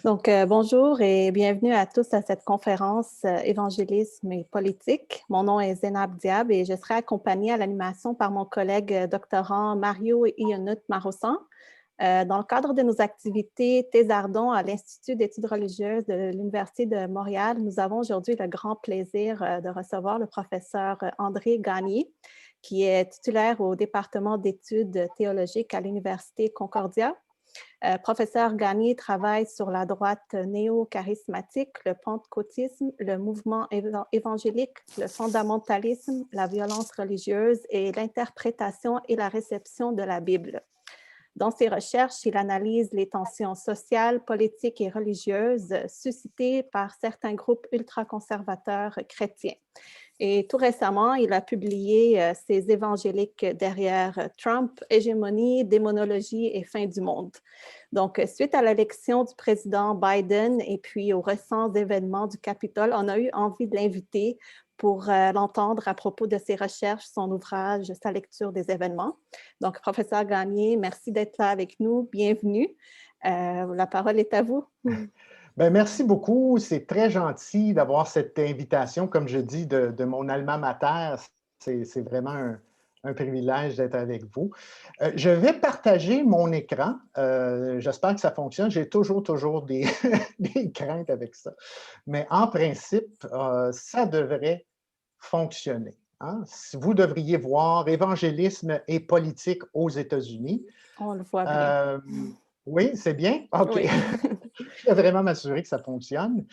Bonjour et bienvenue à tous à cette conférence Évangélisme et politique. Mon nom est Zénab Diab et je serai accompagnée à l'animation par mon collègue doctorant Mario Ionut Marossan. Dans le cadre de nos activités Thésardon à l'Institut d'études religieuses de l'Université de Montréal, nous avons aujourd'hui le grand plaisir de recevoir le professeur André Gagné, qui est titulaire au département d'études théologiques à l'Université Concordia. Professeur Gagné travaille sur la droite néo-charismatique, le pentecôtisme, le mouvement évangélique, le fondamentalisme, la violence religieuse et l'interprétation et la réception de la Bible. Dans ses recherches, il analyse les tensions sociales, politiques et religieuses suscitées par certains groupes ultraconservateurs chrétiens. Et tout récemment, il a publié ses évangéliques derrière Trump, hégémonie, démonologie et fin du monde. Donc, suite à l'élection du président Biden et puis aux récents événements du Capitole, on a eu envie de l'inviter pour l'entendre à propos de ses recherches, son ouvrage, sa lecture des événements. Donc, professeur Gagné, merci d'être là avec nous. Bienvenue. La parole est à vous. Bien, merci beaucoup. C'est très gentil d'avoir cette invitation, comme je dis, de mon alma mater. C'est vraiment un privilège d'être avec vous. Je vais partager mon écran. J'espère que ça fonctionne. J'ai toujours des, des craintes avec ça. Mais en principe, ça devrait fonctionner. Hein? Vous devriez voir évangélisme et politique aux États-Unis. On le voit bien. Oui, c'est bien? OK. Oui. Je vais vraiment m'assurer que ça fonctionne.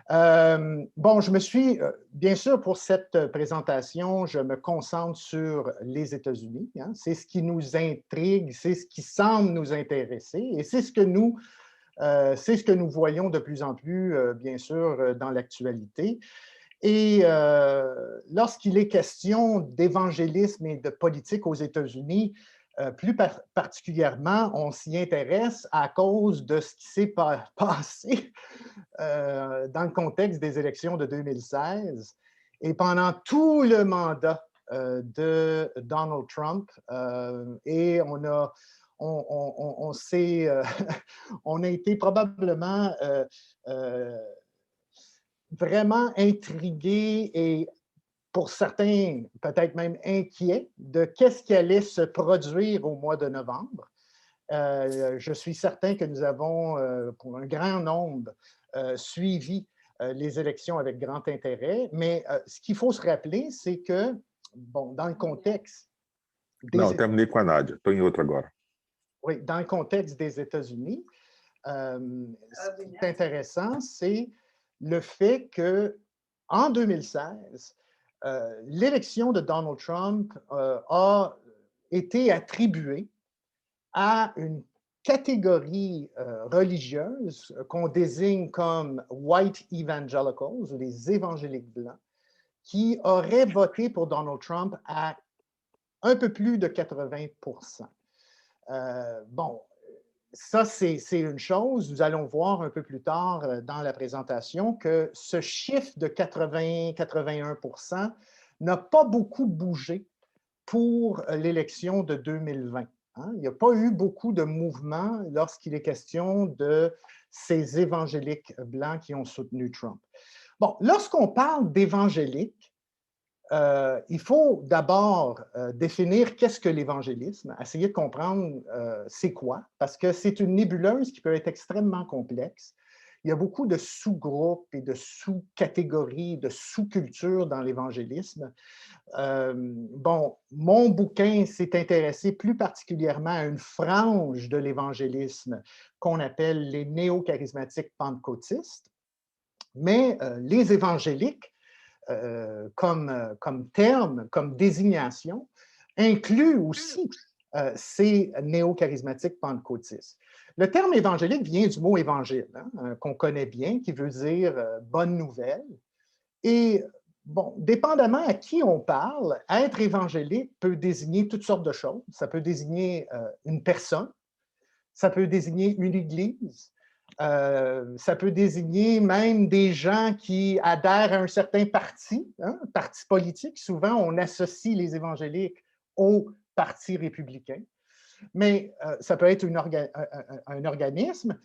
Bon, je me suis, bien sûr, pour cette présentation, je me concentre sur les États-Unis. Hein. C'est ce qui nous intrigue, c'est ce qui semble nous intéresser et c'est ce que nous voyons de plus en plus, bien sûr, dans l'actualité. Et lorsqu'il est question d'évangélisme et de politique aux États-Unis, plus particulièrement, on s'y intéresse à cause de ce qui s'est passé dans le contexte des élections de 2016 et pendant tout le mandat de Donald Trump. Et on a été probablement vraiment intrigués et pour certains, peut-être même inquiets de qu'est-ce qui allait se produire au mois de novembre. Je suis certain que nous avons, pour un grand nombre, suivi les élections avec grand intérêt, mais ce qu'il faut se rappeler, c'est que, bon, dans le contexte Não, terminei com a Nádia. Estou em outro agora. Oui, dans le contexte des États-Unis, ce qui est intéressant, c'est le fait qu'en 2016, l'élection de Donald Trump a été attribuée à une catégorie religieuse qu'on désigne comme white evangelicals, ou les évangéliques blancs, qui auraient voté pour Donald Trump à un peu plus de 80%. Bon, ça, c'est une chose. Nous allons voir un peu plus tard dans la présentation que ce chiffre de 80-81% n'a pas beaucoup bougé pour l'élection de 2020. Hein? Il n'y a pas eu beaucoup de mouvement lorsqu'il est question de ces évangéliques blancs qui ont soutenu Trump. Bon, lorsqu'on parle d'évangéliques, il faut d'abord définir qu'est-ce que l'évangélisme, essayer de comprendre c'est quoi, parce que c'est une nébuleuse qui peut être extrêmement complexe. Il y a beaucoup de sous-groupes et de sous-catégories, de sous-cultures dans l'évangélisme. Bon, mon bouquin s'est intéressé plus particulièrement à une frange de l'évangélisme qu'on appelle les néo-charismatiques pentecôtistes, mais les évangéliques, comme terme, comme désignation, inclut aussi ces néo-charismatiques pentecôtistes. Le terme évangélique vient du mot évangile, hein, qu'on connaît bien, qui veut dire bonne nouvelle. Et bon, dépendamment à qui on parle, être évangélique peut désigner toutes sortes de choses. Ça peut désigner une personne, ça peut désigner une église, ça peut désigner même des gens qui adhèrent à un certain parti, hein, parti politique. Souvent, on associe les évangéliques au parti républicain. Mais ça peut être un organisme.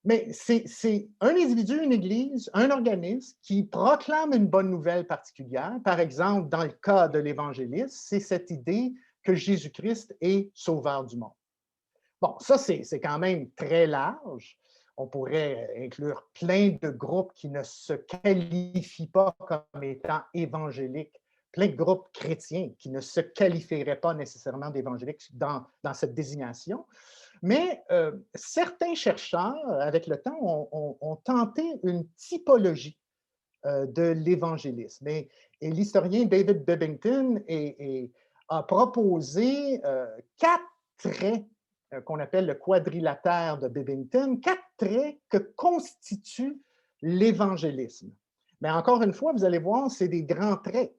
Mais c'est un individu, une église, un organisme qui proclame une bonne nouvelle particulière. Par exemple, dans le cas de l'évangélisme, c'est cette idée que Jésus-Christ est sauveur du monde. Bon, ça, c'est quand même très large. On pourrait inclure plein de groupes qui ne se qualifient pas comme étant évangéliques, plein de groupes chrétiens qui ne se qualifieraient pas nécessairement d'évangéliques dans cette désignation. Mais certains chercheurs, avec le temps, ont tenté une typologie de l'évangélisme. Et l'historien David Bebbington a proposé 4 traits qu'on appelle le quadrilatère de Bebbington, 4 traits que constitue l'évangélisme. Mais encore une fois, vous allez voir, c'est des grands traits.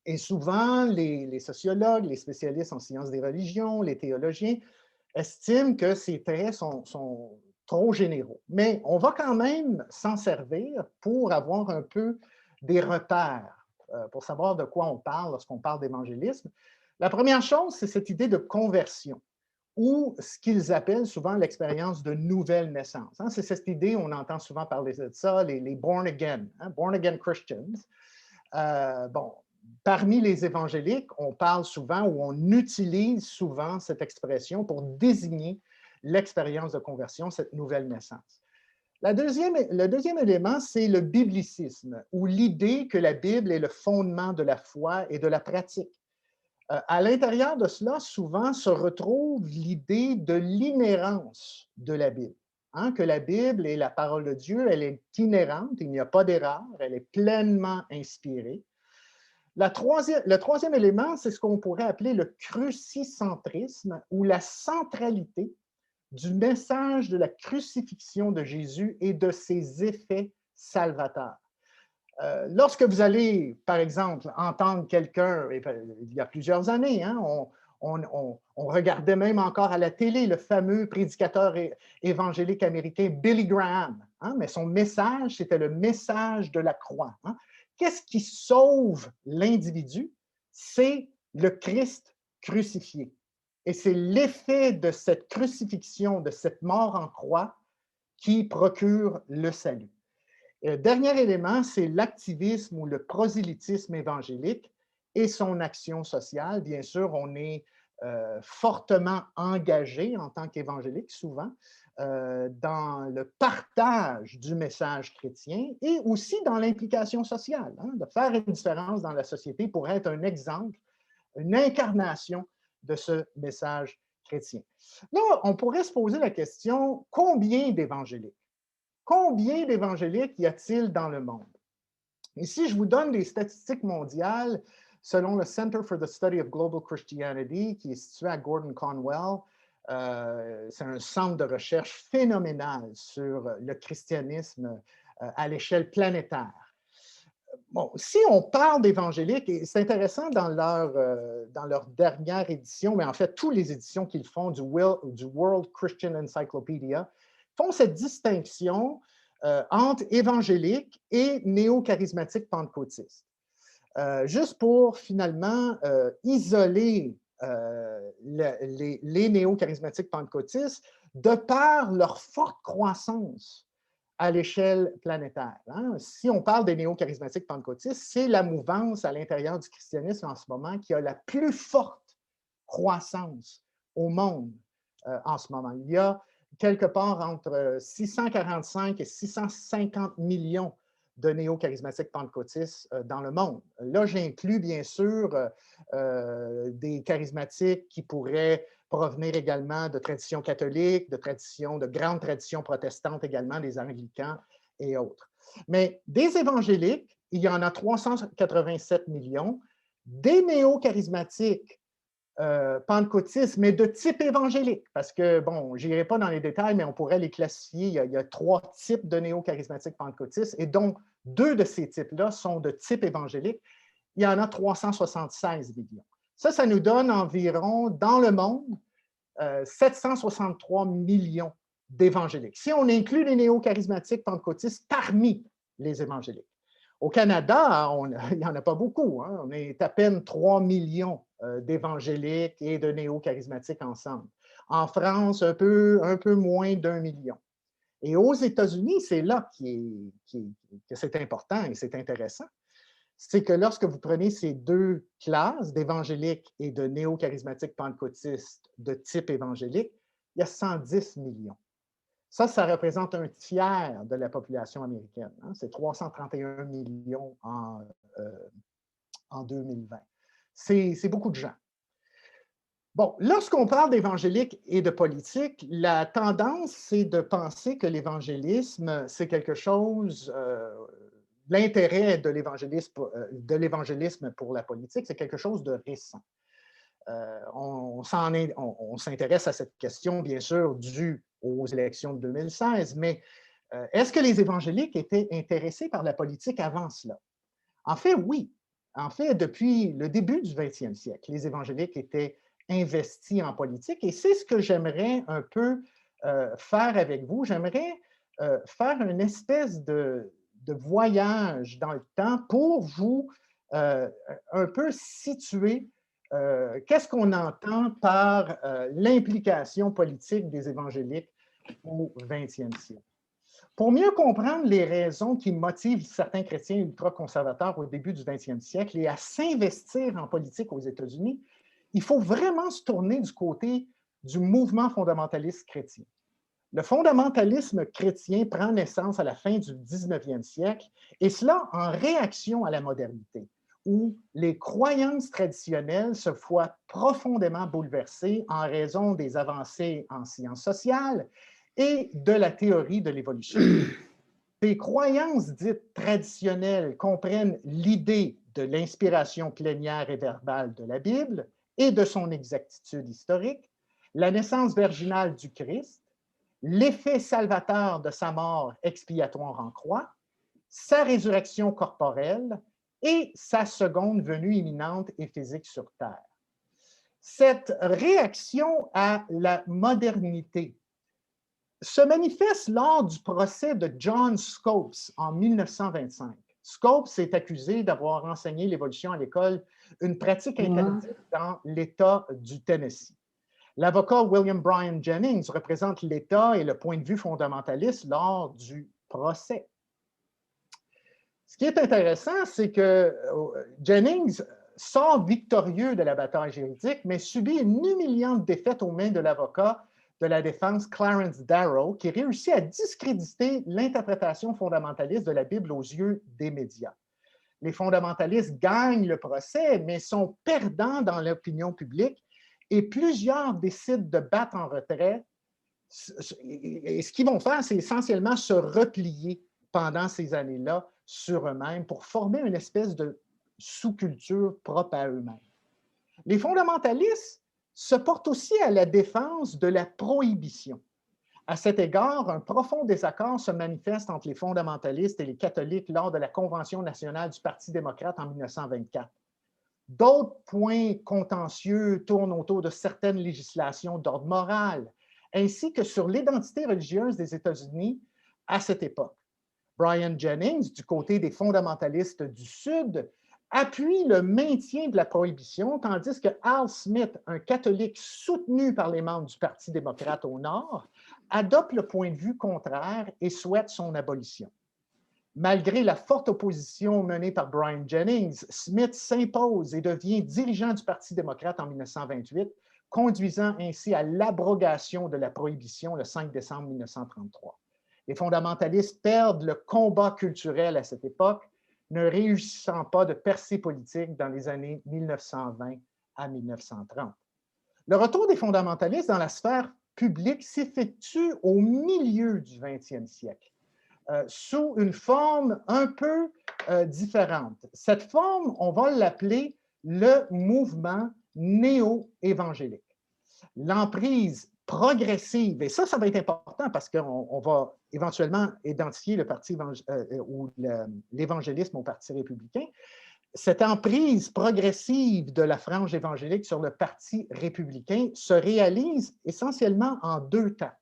Et souvent, les sociologues, les spécialistes en sciences des religions, les théologiens, estiment que ces traits sont trop généraux. Mais on va quand même s'en servir pour avoir un peu des repères, pour savoir de quoi on parle lorsqu'on parle d'évangélisme. La première chose, c'est cette idée de conversion, ou ce qu'ils appellent souvent l'expérience de nouvelle naissance. C'est cette idée, on entend souvent parler de ça, les born again Christians. Bon, parmi les évangéliques, on parle souvent ou on utilise souvent cette expression pour désigner l'expérience de conversion, cette nouvelle naissance. Le deuxième élément, c'est le biblicisme, ou l'idée que la Bible est le fondement de la foi et de la pratique. À l'intérieur de cela, souvent se retrouve l'idée de l'inhérence de la Bible. Que la Bible est la parole de Dieu, elle est inhérente, il n'y a pas d'erreur, elle est pleinement inspirée. Le troisième élément, c'est ce qu'on pourrait appeler le crucicentrisme, ou la centralité du message de la crucifixion de Jésus et de ses effets salvateurs. Lorsque vous allez, par exemple, entendre quelqu'un, il y a plusieurs années, on regardait même encore à la télé le fameux prédicateur évangélique américain Billy Graham, mais son message, c'était le message de la croix. Qu'est-ce qui sauve l'individu? C'est le Christ crucifié. Et c'est l'effet de cette crucifixion, de cette mort en croix, qui procure le salut. Et le dernier élément, c'est l'activisme ou le prosélytisme évangélique et son action sociale. Bien sûr, on est fortement engagé en tant qu'évangélique, souvent, dans le partage du message chrétien et aussi dans l'implication sociale, de faire une différence dans la société pour être un exemple, une incarnation de ce message chrétien. Là, on pourrait se poser la question, combien d'évangéliques? Combien d'évangéliques y a-t-il dans le monde? Ici, je vous donne des statistiques mondiales selon le Center for the Study of Global Christianity, qui est situé à Gordon Conwell. C'est un centre de recherche phénoménal sur le christianisme à l'échelle planétaire. Bon, si on parle d'évangéliques, et c'est intéressant dans leur dernière édition, mais en fait, toutes les éditions qu'ils font du World Christian Encyclopedia, font cette distinction entre évangéliques et néo-charismatiques pentecôtistes. Juste pour finalement isoler les néo-charismatiques pentecôtistes de par leur forte croissance à l'échelle planétaire. Si on parle des néo-charismatiques pentecôtistes, c'est la mouvance à l'intérieur du christianisme en ce moment qui a la plus forte croissance au monde en ce moment. Il y a quelque part entre 645 et 650 millions de néo-charismatiques pentecôtistes dans le monde. Là, j'inclus bien sûr des charismatiques qui pourraient provenir également de traditions catholiques, de grandes traditions protestantes également, des anglicans et autres. Mais des évangéliques, il y en a 387 millions, des néo-charismatiques pentecôtistes, mais de type évangélique, parce que, bon, je n'irai pas dans les détails, mais on pourrait les classifier. Il y a 3 types de néo-charismatiques pentecôtistes, et dont 2 de ces types-là sont de type évangélique. Il y en a 376 millions. Ça nous donne environ, dans le monde, 763 millions d'évangéliques. Si on inclut les néo-charismatiques pentecôtistes parmi les évangéliques. Au Canada, il n'y en a pas beaucoup. On est à peine 3 millions d'évangéliques et de néo-charismatiques ensemble. En France, un peu moins d'1 million. Et aux États-Unis, c'est là que c'est important et c'est intéressant. C'est que lorsque vous prenez ces deux classes d'évangéliques et de néo-charismatiques pentecôtistes de type évangélique, il y a 110 millions. Ça représente un tiers de la population américaine. Hein? C'est 331 millions en 2020. C'est beaucoup de gens. Bon, lorsqu'on parle d'évangélique et de politique, la tendance, c'est de penser que l'évangélisme, c'est quelque chose, l'intérêt de l'évangélisme pour la politique, c'est quelque chose de récent. On s'intéresse à cette question, bien sûr, due aux élections de 2016, mais est-ce que les évangéliques étaient intéressés par la politique avant cela? En fait, oui. En fait, depuis le début du 20e siècle, les évangéliques étaient investis en politique et c'est ce que j'aimerais un peu faire avec vous. J'aimerais faire une espèce de voyage dans le temps pour vous un peu situer qu'est-ce qu'on entend par l'implication politique des évangéliques au 20e siècle. Pour mieux comprendre les raisons qui motivent certains chrétiens ultra-conservateurs au début du 20e siècle et à s'investir en politique aux États-Unis, il faut vraiment se tourner du côté du mouvement fondamentaliste chrétien. Le fondamentalisme chrétien prend naissance à la fin du 19e siècle, et cela en réaction à la modernité, où les croyances traditionnelles se voient profondément bouleversées en raison des avancées en sciences sociales et de la théorie de l'évolution. Ces croyances dites traditionnelles comprennent l'idée de l'inspiration plénière et verbale de la Bible et de son exactitude historique, la naissance virginale du Christ, l'effet salvateur de sa mort expiatoire en croix, sa résurrection corporelle et sa seconde venue imminente et physique sur terre. Cette réaction à la modernité se manifeste lors du procès de John Scopes en 1925. Scopes est accusé d'avoir enseigné l'évolution à l'école, une pratique interdite dans l'État du Tennessee. L'avocat William Bryan Jennings représente l'État et le point de vue fondamentaliste lors du procès. Ce qui est intéressant, c'est que Jennings sort victorieux de la bataille juridique, mais subit une humiliante défaite aux mains de l'avocat de la défense Clarence Darrow, qui réussit à discréditer l'interprétation fondamentaliste de la Bible aux yeux des médias. Les fondamentalistes gagnent le procès, mais sont perdants dans l'opinion publique et plusieurs décident de battre en retrait. Et ce qu'ils vont faire, c'est essentiellement se replier pendant ces années-là sur eux-mêmes pour former une espèce de sous-culture propre à eux-mêmes. Les fondamentalistes se portent aussi à la défense de la prohibition. À cet égard, un profond désaccord se manifeste entre les fondamentalistes et les catholiques lors de la Convention nationale du Parti démocrate en 1924. D'autres points contentieux tournent autour de certaines législations d'ordre moral, ainsi que sur l'identité religieuse des États-Unis à cette époque. Bryan Jennings, du côté des fondamentalistes du Sud, appuie le maintien de la prohibition, tandis que Al Smith, un catholique soutenu par les membres du Parti démocrate au Nord, adopte le point de vue contraire et souhaite son abolition. Malgré la forte opposition menée par Bryan Jennings, Smith s'impose et devient dirigeant du Parti démocrate en 1928, conduisant ainsi à l'abrogation de la prohibition le 5 décembre 1933. Les fondamentalistes perdent le combat culturel à cette époque, ne réussissant pas de percée politique dans les années 1920 à 1930. Le retour des fondamentalistes dans la sphère publique s'effectue au milieu du 20e siècle, sous une forme un peu différente. Cette forme, on va l'appeler le mouvement néo-évangélique. L'emprise progressive, et ça va être important parce qu'on va éventuellement identifier le parti ou l'évangélisme au Parti républicain. Cette emprise progressive de la frange évangélique sur le Parti républicain se réalise essentiellement en deux temps.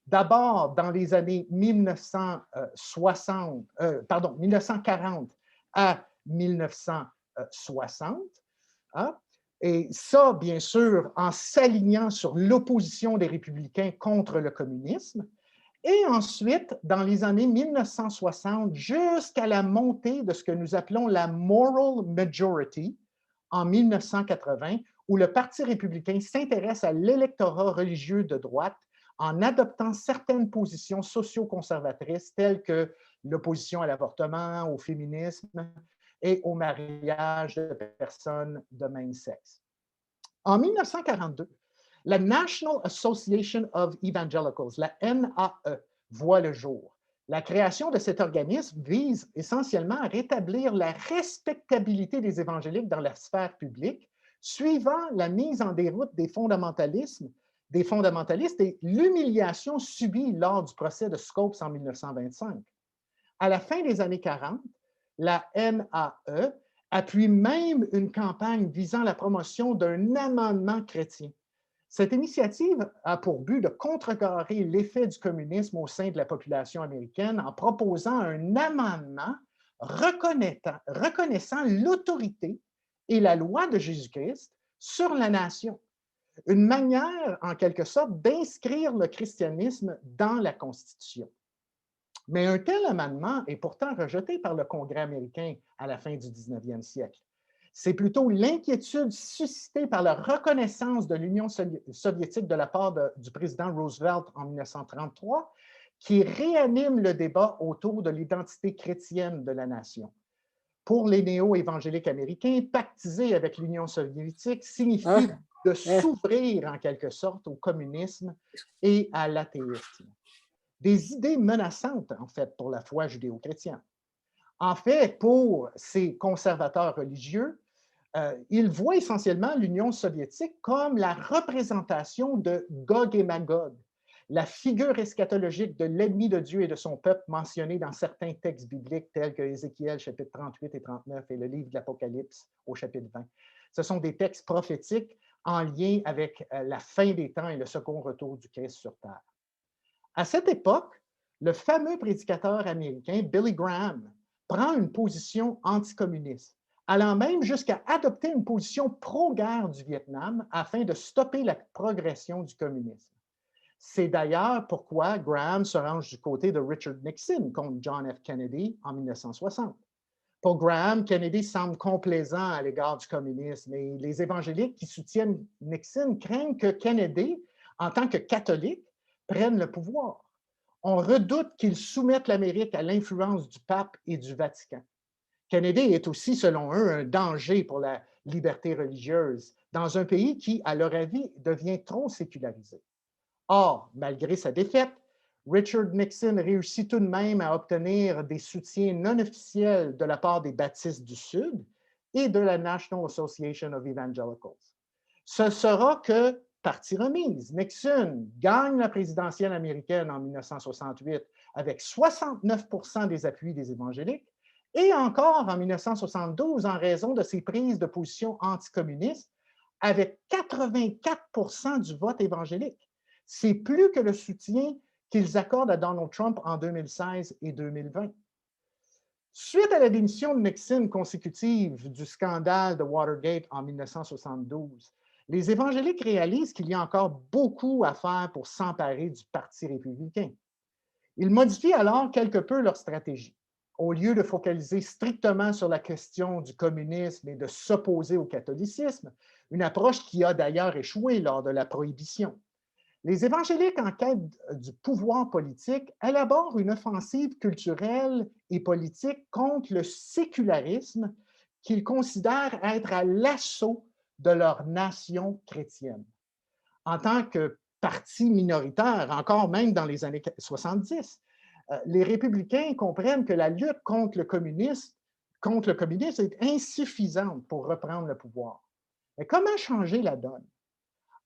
D'abord, dans les années 1940 à 1960, hein, et ça, bien sûr, en s'alignant sur l'opposition des républicains contre le communisme. Et ensuite, dans les années 1960, jusqu'à la montée de ce que nous appelons la Moral Majority en 1980, où le Parti républicain s'intéresse à l'électorat religieux de droite en adoptant certaines positions socio-conservatrices telles que l'opposition à l'avortement, au féminisme et au mariage de personnes de même sexe. En 1942, la National Association of Evangelicals, la NAE, voit le jour. La création de cet organisme vise essentiellement à rétablir la respectabilité des évangéliques dans la sphère publique, suivant la mise en déroute des fondamentalistes et l'humiliation subie lors du procès de Scopes en 1925. À la fin des années 40, la NAE appuie même une campagne visant la promotion d'un amendement chrétien. Cette initiative a pour but de contrecarrer l'effet du communisme au sein de la population américaine en proposant un amendement reconnaissant l'autorité et la loi de Jésus-Christ sur la nation. Une manière, en quelque sorte, d'inscrire le christianisme dans la Constitution. Mais un tel amendement est pourtant rejeté par le Congrès américain à la fin du 19e siècle. C'est plutôt l'inquiétude suscitée par la reconnaissance de l'Union soviétique de la part du président Roosevelt en 1933 qui réanime le débat autour de l'identité chrétienne de la nation. Pour les néo-évangéliques américains, pactiser avec l'Union soviétique signifie de s'ouvrir en quelque sorte au communisme et à l'athéisme. Des idées menaçantes, en fait, pour la foi judéo-chrétienne. En fait, pour ces conservateurs religieux, ils voient essentiellement l'Union soviétique comme la représentation de Gog et Magog, la figure eschatologique de l'ennemi de Dieu et de son peuple mentionnée dans certains textes bibliques tels que Ézéchiel, chapitre 38 et 39, et le livre de l'Apocalypse au chapitre 20. Ce sont des textes prophétiques en lien avec la fin des temps et le second retour du Christ sur terre. À cette époque, le fameux prédicateur américain Billy Graham prend une position anticommuniste, allant même jusqu'à adopter une position pro-guerre du Vietnam afin de stopper la progression du communisme. C'est d'ailleurs pourquoi Graham se range du côté de Richard Nixon contre John F. Kennedy en 1960. Pour Graham, Kennedy semble complaisant à l'égard du communisme et les évangéliques qui soutiennent Nixon craignent que Kennedy, en tant que catholique, prenne le pouvoir. On redoute qu'il soumette l'Amérique à l'influence du pape et du Vatican. Kennedy est aussi, selon eux, un danger pour la liberté religieuse dans un pays qui, à leur avis, devient trop sécularisé. Or, malgré sa défaite, Richard Nixon réussit tout de même à obtenir des soutiens non officiels de la part des baptistes du Sud et de la National Association of Evangelicals. Ce sera que partie remise. Nixon gagne la présidentielle américaine en 1968 avec 69% des appuis des évangéliques et encore en 1972 en raison de ses prises de position anticommunistes avec 84% du vote évangélique. C'est plus que le soutien qu'ils accordent à Donald Trump en 2016 et 2020. Suite à la démission de Nixon consécutive du scandale de Watergate en 1972, les évangéliques réalisent qu'il y a encore beaucoup à faire pour s'emparer du Parti républicain. Ils modifient alors quelque peu leur stratégie. Au lieu de focaliser strictement sur la question du communisme et de s'opposer au catholicisme, une approche qui a d'ailleurs échoué lors de la Prohibition. Les évangéliques en quête du pouvoir politique élaborent une offensive culturelle et politique contre le sécularisme qu'ils considèrent être à l'assaut de leur nation chrétienne. En tant que parti minoritaire, encore même dans les années 70, les républicains comprennent que la lutte contre le communisme est insuffisante pour reprendre le pouvoir. Mais comment changer la donne?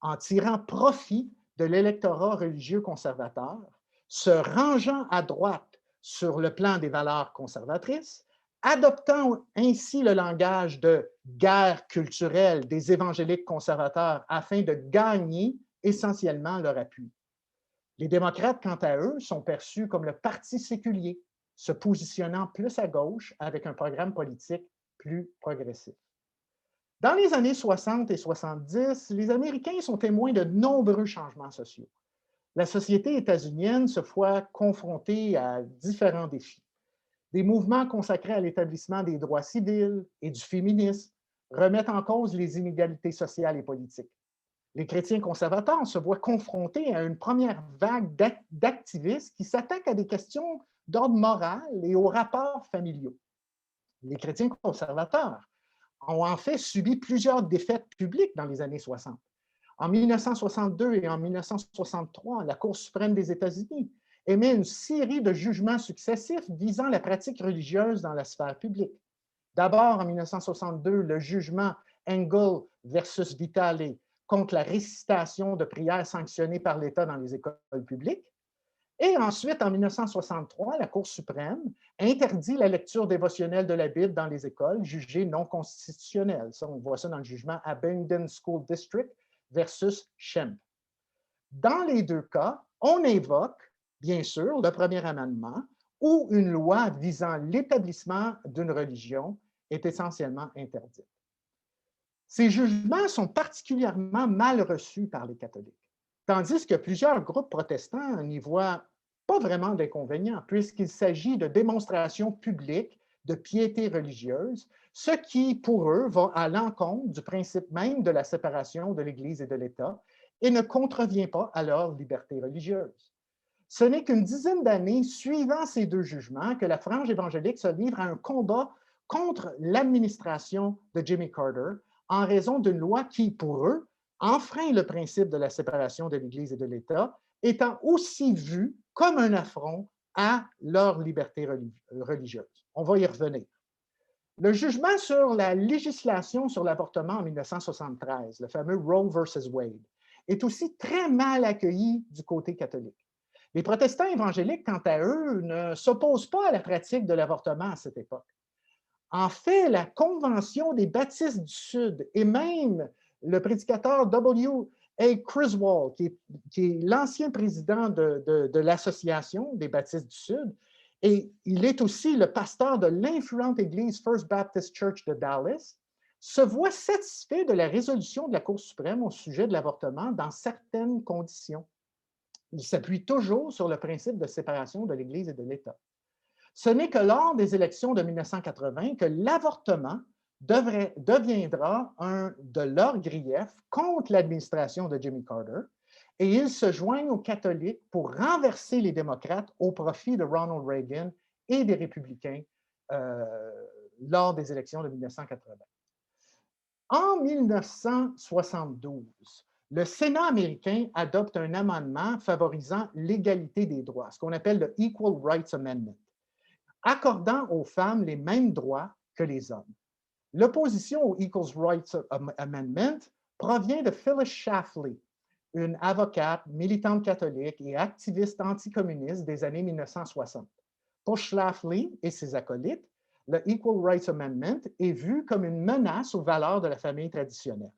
En tirant profit de l'électorat religieux conservateur, se rangeant à droite sur le plan des valeurs conservatrices, adoptant ainsi le langage de guerre culturelle des évangéliques conservateurs afin de gagner essentiellement leur appui. Les démocrates, quant à eux, sont perçus comme le parti séculier, se positionnant plus à gauche avec un programme politique plus progressif. Dans les années 60 et 70, les Américains sont témoins de nombreux changements sociaux. la société états-unienne se voit confrontée à différents défis. Des mouvements consacrés à l'établissement des droits civils et du féminisme remettent en cause les inégalités sociales et politiques. Les chrétiens conservateurs se voient confrontés à une première vague d'activistes qui s'attaquent à des questions d'ordre moral et aux rapports familiaux. Les chrétiens conservateurs ont en fait subi plusieurs défaites publiques dans les années 60. En 1962 et en 1963, la Cour suprême des États-Unis émet une série de jugements successifs visant la pratique religieuse dans la sphère publique. D'abord, en 1962, le jugement Engel versus Vitale contre la récitation de prières sanctionnées par l'État dans les écoles publiques. Et ensuite, en 1963, la Cour suprême interdit la lecture dévotionnelle de la Bible dans les écoles, jugée non constitutionnelle. Ça, on voit ça dans le jugement Abingdon School District versus Schempp. Dans les deux cas, on invoque, bien sûr, le premier amendement, où une loi visant l'établissement d'une religion est essentiellement interdite. Ces jugements sont particulièrement mal reçus par les catholiques, tandis que plusieurs groupes protestants n'y voient pas vraiment d'inconvénients, puisqu'il s'agit de démonstrations publiques de piété religieuse, ce qui, pour eux, va à l'encontre du principe même de la séparation de l'Église et de l'État et ne contrevient pas à leur liberté religieuse. Ce n'est qu'une dizaine d'années suivant ces deux jugements que la frange évangélique se livre à un combat contre l'administration de Jimmy Carter en raison d'une loi qui, pour eux, enfreint le principe de la séparation de l'Église et de l'État, étant aussi vue comme un affront à leur liberté religieuse. On va y revenir. Le jugement sur la législation sur l'avortement en 1973, le fameux Roe versus Wade, est aussi très mal accueilli du côté catholique. Les protestants évangéliques, quant à eux, ne s'opposent pas à la pratique de l'avortement à cette époque. En fait, la Convention des baptistes du Sud et même le prédicateur W.A. Criswell, qui est l'ancien président de l'Association des baptistes du Sud, et il est aussi le pasteur de l'influente église First Baptist Church de Dallas, se voit satisfait de la résolution de la Cour suprême au sujet de l'avortement dans certaines conditions. Il s'appuie toujours sur le principe de séparation de l'Église et de l'État. Ce n'est que lors des élections de 1980 que l'avortement deviendra un de leurs griefs contre l'administration de Jimmy Carter, et ils se joignent aux catholiques pour renverser les démocrates au profit de Ronald Reagan et des républicains lors des élections de 1980. En 1972, le Sénat américain adopte un amendement favorisant l'égalité des droits, ce qu'on appelle le Equal Rights Amendment, accordant aux femmes les mêmes droits que les hommes. L'opposition au Equal Rights Amendment provient de Phyllis Schlafly, une avocate, militante catholique et activiste anticommuniste des années 1960. Pour Schlafly et ses acolytes, le Equal Rights Amendment est vu comme une menace aux valeurs de la famille traditionnelle.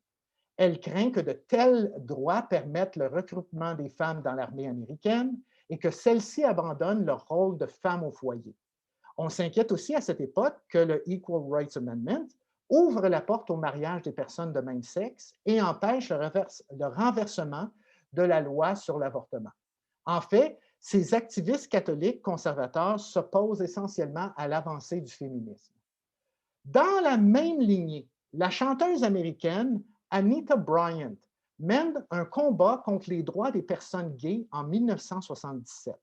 Elle craint que de tels droits permettent le recrutement des femmes dans l'armée américaine et que celles-ci abandonnent leur rôle de femmes au foyer. On s'inquiète aussi à cette époque que le Equal Rights Amendment ouvre la porte au mariage des personnes de même sexe et empêche le renversement de la loi sur l'avortement. En fait, ces activistes catholiques conservateurs s'opposent essentiellement à l'avancée du féminisme. Dans la même lignée, la chanteuse américaine Anita Bryant mène un combat contre les droits des personnes gays en 1977.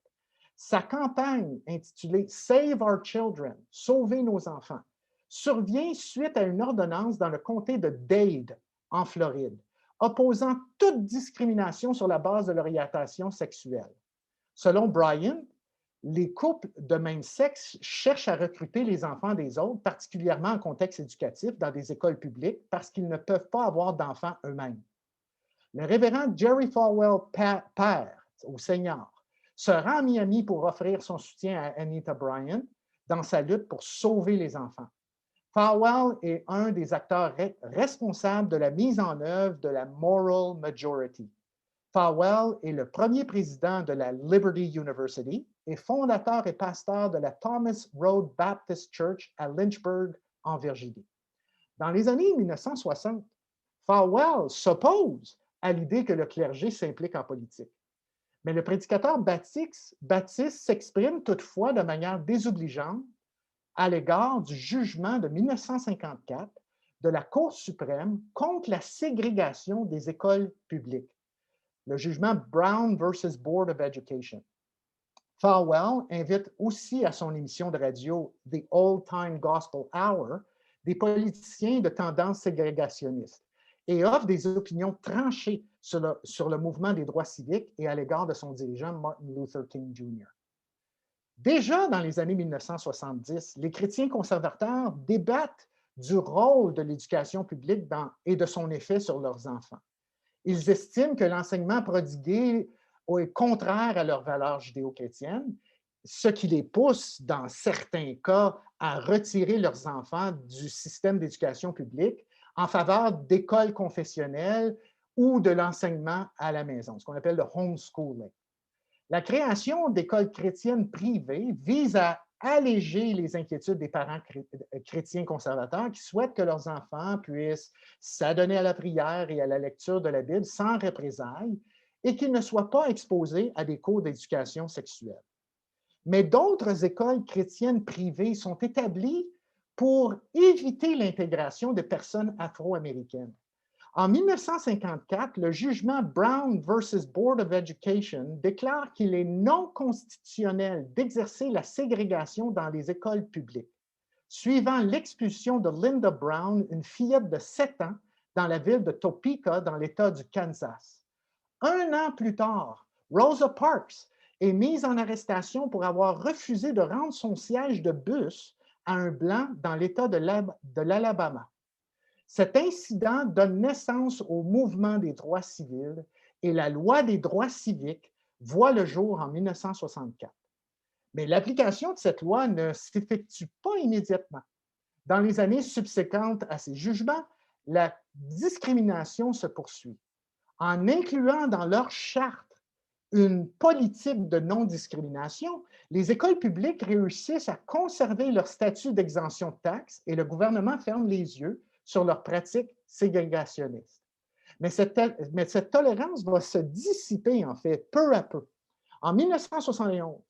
Sa campagne intitulée « Save Our Children », « Sauver nos enfants », survient suite à une ordonnance dans le comté de Dade, en Floride, opposant toute discrimination sur la base de l'orientation sexuelle. Selon Bryant, les couples de même sexe cherchent à recruter les enfants des autres, particulièrement en contexte éducatif, dans des écoles publiques, parce qu'ils ne peuvent pas avoir d'enfants eux-mêmes. Le révérend Jerry Falwell, père au Seigneur, se rend à Miami pour offrir son soutien à Anita Bryant dans sa lutte pour sauver les enfants. Falwell est un des acteurs responsables de la mise en œuvre de la Moral Majority. Falwell est le premier président de la Liberty University et fondateur et pasteur de la Thomas Road Baptist Church à Lynchburg, en Virginie. Dans les années 1960, Falwell s'oppose à l'idée que le clergé s'implique en politique. Mais le prédicateur Baptiste s'exprime toutefois de manière désobligeante à l'égard du jugement de 1954 de la Cour suprême contre la ségrégation des écoles publiques, le jugement Brown versus Board of Education. Falwell invite aussi à son émission de radio The Old Time Gospel Hour des politiciens de tendance ségrégationniste et offre des opinions tranchées sur le mouvement des droits civiques et à l'égard de son dirigeant Martin Luther King Jr. Déjà dans les années 1970, les chrétiens conservateurs débattent du rôle de l'éducation publique et de son effet sur leurs enfants. Ils estiment que l'enseignement prodigué est contraire à leurs valeurs judéo-chrétiennes, ce qui les pousse, dans certains cas, à retirer leurs enfants du système d'éducation publique en faveur d'écoles confessionnelles ou de l'enseignement à la maison, ce qu'on appelle le homeschooling. La création d'écoles chrétiennes privées vise à alléger les inquiétudes des parents chrétiens conservateurs qui souhaitent que leurs enfants puissent s'adonner à la prière et à la lecture de la Bible sans représailles et qu'ils ne soient pas exposés à des cours d'éducation sexuelle. Mais d'autres écoles chrétiennes privées sont établies pour éviter l'intégration de personnes afro-américaines. En 1954, le jugement Brown versus Board of Education déclare qu'il est non constitutionnel d'exercer la ségrégation dans les écoles publiques, suivant l'expulsion de Linda Brown, une fillette de 7 ans, dans la ville de Topeka, dans l'État du Kansas. 1 an plus tard, Rosa Parks est mise en arrestation pour avoir refusé de rendre son siège de bus à un Blanc dans l'État de l'Alabama. Cet incident donne naissance au mouvement des droits civils et la loi des droits civiques voit le jour en 1964. Mais l'application de cette loi ne s'effectue pas immédiatement. Dans les années subséquentes à ces jugements, la discrimination se poursuit. En incluant dans leur charte une politique de non-discrimination, les écoles publiques réussissent à conserver leur statut d'exemption de taxes et le gouvernement ferme les yeux sur leurs pratiques ségrégationnistes. Mais cette tolérance va se dissiper, en fait, peu à peu. En 1971,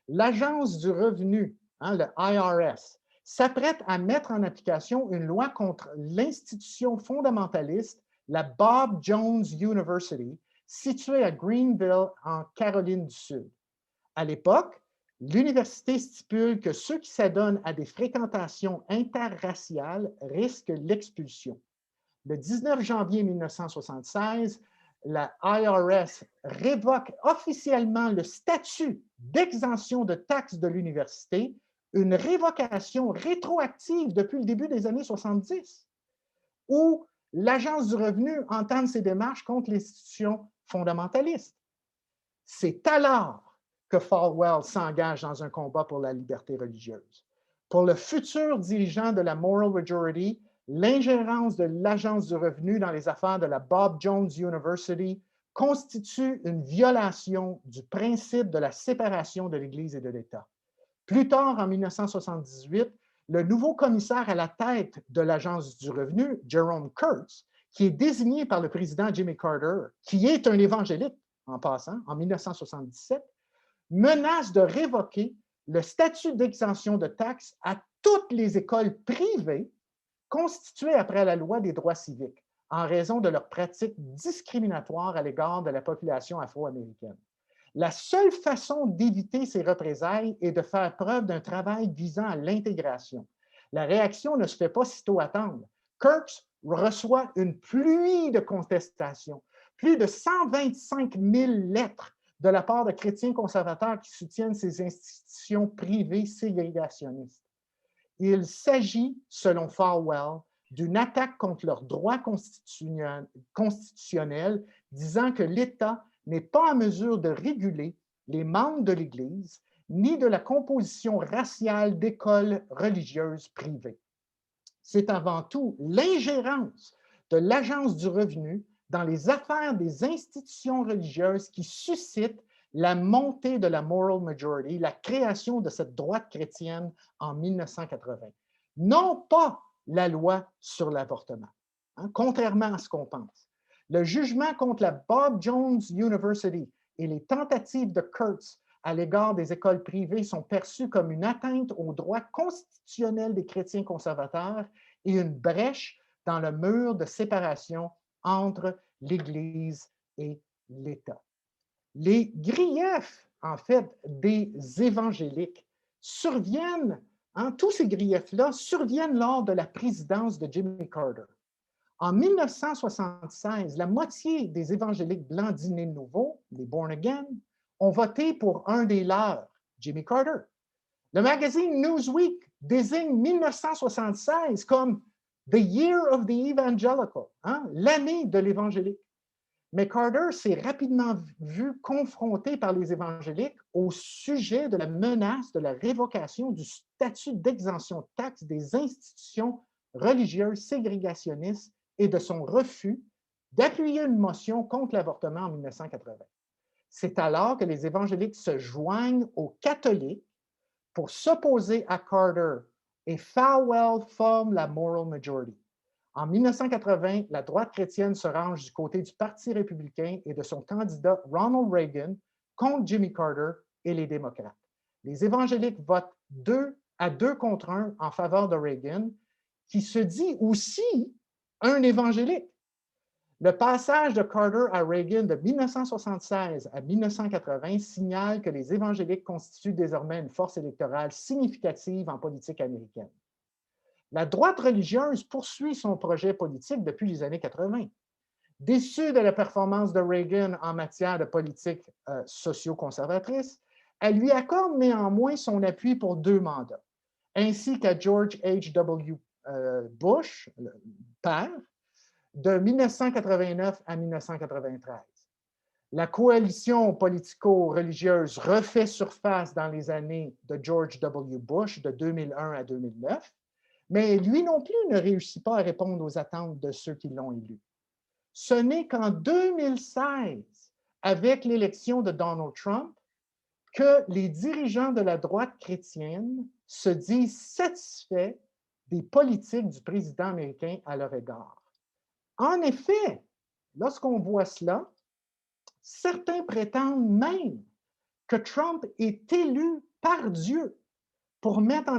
l'Agence du revenu, le IRS, s'apprête à mettre en application une loi contre l'institution fondamentaliste, la Bob Jones University, située à Greenville, en Caroline du Sud. À l'époque, l'université stipule que ceux qui s'adonnent à des fréquentations interraciales risquent l'expulsion. Le 19 janvier 1976, la IRS révoque officiellement le statut d'exemption de taxes de l'université, une révocation rétroactive depuis le début des années 70, où l'Agence du revenu entame ses démarches contre l'institution fondamentaliste. C'est alors que Falwell s'engage dans un combat pour la liberté religieuse. Pour le futur dirigeant de la Moral Majority, l'ingérence de l'Agence du revenu dans les affaires de la Bob Jones University constitue une violation du principe de la séparation de l'Église et de l'État. Plus tard, en 1978, le nouveau commissaire à la tête de l'Agence du revenu, Jerome Kurtz, qui est désigné par le président Jimmy Carter, qui est un évangélique en passant, en 1977, menace de révoquer le statut d'exemption de taxes à toutes les écoles privées constituées après la loi des droits civiques en raison de leurs pratiques discriminatoires à l'égard de la population afro-américaine. La seule façon d'éviter ces représailles est de faire preuve d'un travail visant à l'intégration. La réaction ne se fait pas sitôt attendre. Kurtz reçoit une pluie de contestations, plus de 125 000 lettres de la part de chrétiens conservateurs qui soutiennent ces institutions privées ségrégationnistes. Il s'agit, selon Falwell, d'une attaque contre leurs droits constitutionnels, disant que l'État n'est pas en mesure de réguler les membres de l'Église ni de la composition raciale d'écoles religieuses privées. C'est avant tout l'ingérence de l'Agence du revenu dans les affaires des institutions religieuses qui suscite la montée de la Moral Majority, la création de cette droite chrétienne en 1980. Non pas la loi sur l'avortement, contrairement à ce qu'on pense. Le jugement contre la Bob Jones University et les tentatives de Kurtz à l'égard des écoles privées sont perçues comme une atteinte aux droits constitutionnels des chrétiens conservateurs et une brèche dans le mur de séparation entre l'Église et l'État. Les griefs, en fait, des évangéliques surviennent, tous ces griefs-là surviennent lors de la présidence de Jimmy Carter. En 1976, la moitié des évangéliques blancs dits nés de nouveau, les born again, ont voté pour un des leurs, Jimmy Carter. Le magazine Newsweek désigne 1976 comme The Year of the Evangelical, l'année de l'évangélique. Mais Carter s'est rapidement vu confronté par les évangéliques au sujet de la menace de la révocation du statut d'exemption de taxes des institutions religieuses ségrégationnistes et de son refus d'appuyer une motion contre l'avortement en 1980. C'est alors que les évangéliques se joignent aux catholiques pour s'opposer à Carter et Falwell forme la Moral Majority. En 1980, la droite chrétienne se range du côté du Parti républicain et de son candidat Ronald Reagan contre Jimmy Carter et les démocrates. Les évangéliques votent 2-2 contre 1 en faveur de Reagan, qui se dit aussi un évangélique. Le passage de Carter à Reagan de 1976 à 1980 signale que les évangéliques constituent désormais une force électorale significative en politique américaine. La droite religieuse poursuit son projet politique depuis les années 80. Déçue de la performance de Reagan en matière de politique socio-conservatrice, elle lui accorde néanmoins son appui pour 2 mandats, ainsi qu'à George H.W. Bush, le père, de 1989 à 1993. La coalition politico-religieuse refait surface dans les années de George W. Bush de 2001 à 2009, mais lui non plus ne réussit pas à répondre aux attentes de ceux qui l'ont élu. Ce n'est qu'en 2016, avec l'élection de Donald Trump, que les dirigeants de la droite chrétienne se disent satisfaits des politiques du président américain à leur égard. En effet, lorsqu'on voit cela, certains prétendent même que Trump est élu par Dieu pour mettre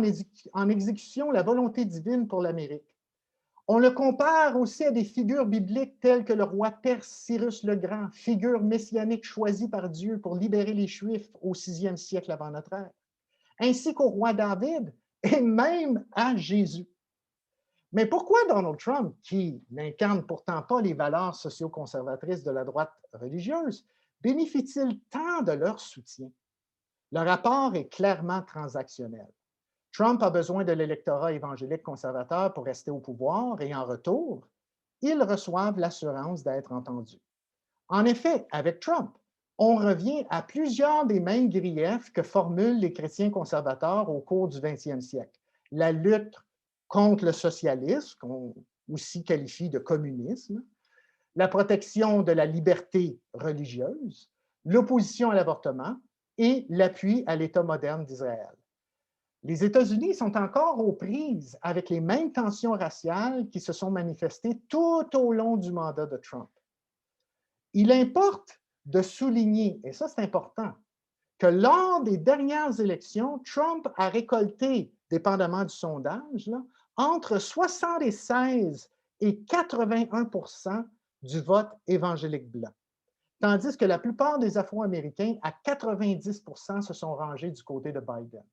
en exécution la volonté divine pour l'Amérique. On le compare aussi à des figures bibliques telles que le roi perse Cyrus le Grand, figure messianique choisie par Dieu pour libérer les Juifs au 6e siècle avant notre ère, ainsi qu'au roi David et même à Jésus. Mais pourquoi Donald Trump, qui n'incarne pourtant pas les valeurs socio-conservatrices de la droite religieuse, bénéficie-t-il tant de leur soutien? Le rapport est clairement transactionnel. Trump a besoin de l'électorat évangélique conservateur pour rester au pouvoir et en retour, ils reçoivent l'assurance d'être entendus. En effet, avec Trump, on revient à plusieurs des mêmes griefs que formulent les chrétiens conservateurs au cours du 20e siècle. La lutte contre le socialisme, qu'on aussi qualifie de communisme, la protection de la liberté religieuse, l'opposition à l'avortement et l'appui à l'État moderne d'Israël. Les États-Unis sont encore aux prises avec les mêmes tensions raciales qui se sont manifestées tout au long du mandat de Trump. Il importe de souligner, et ça c'est important, que lors des dernières élections, Trump a récolté, dépendamment du sondage, entre 76 et 81% du vote évangélique blanc, tandis que la plupart des Afro-Américains, à 90%, se sont rangés du côté de Biden.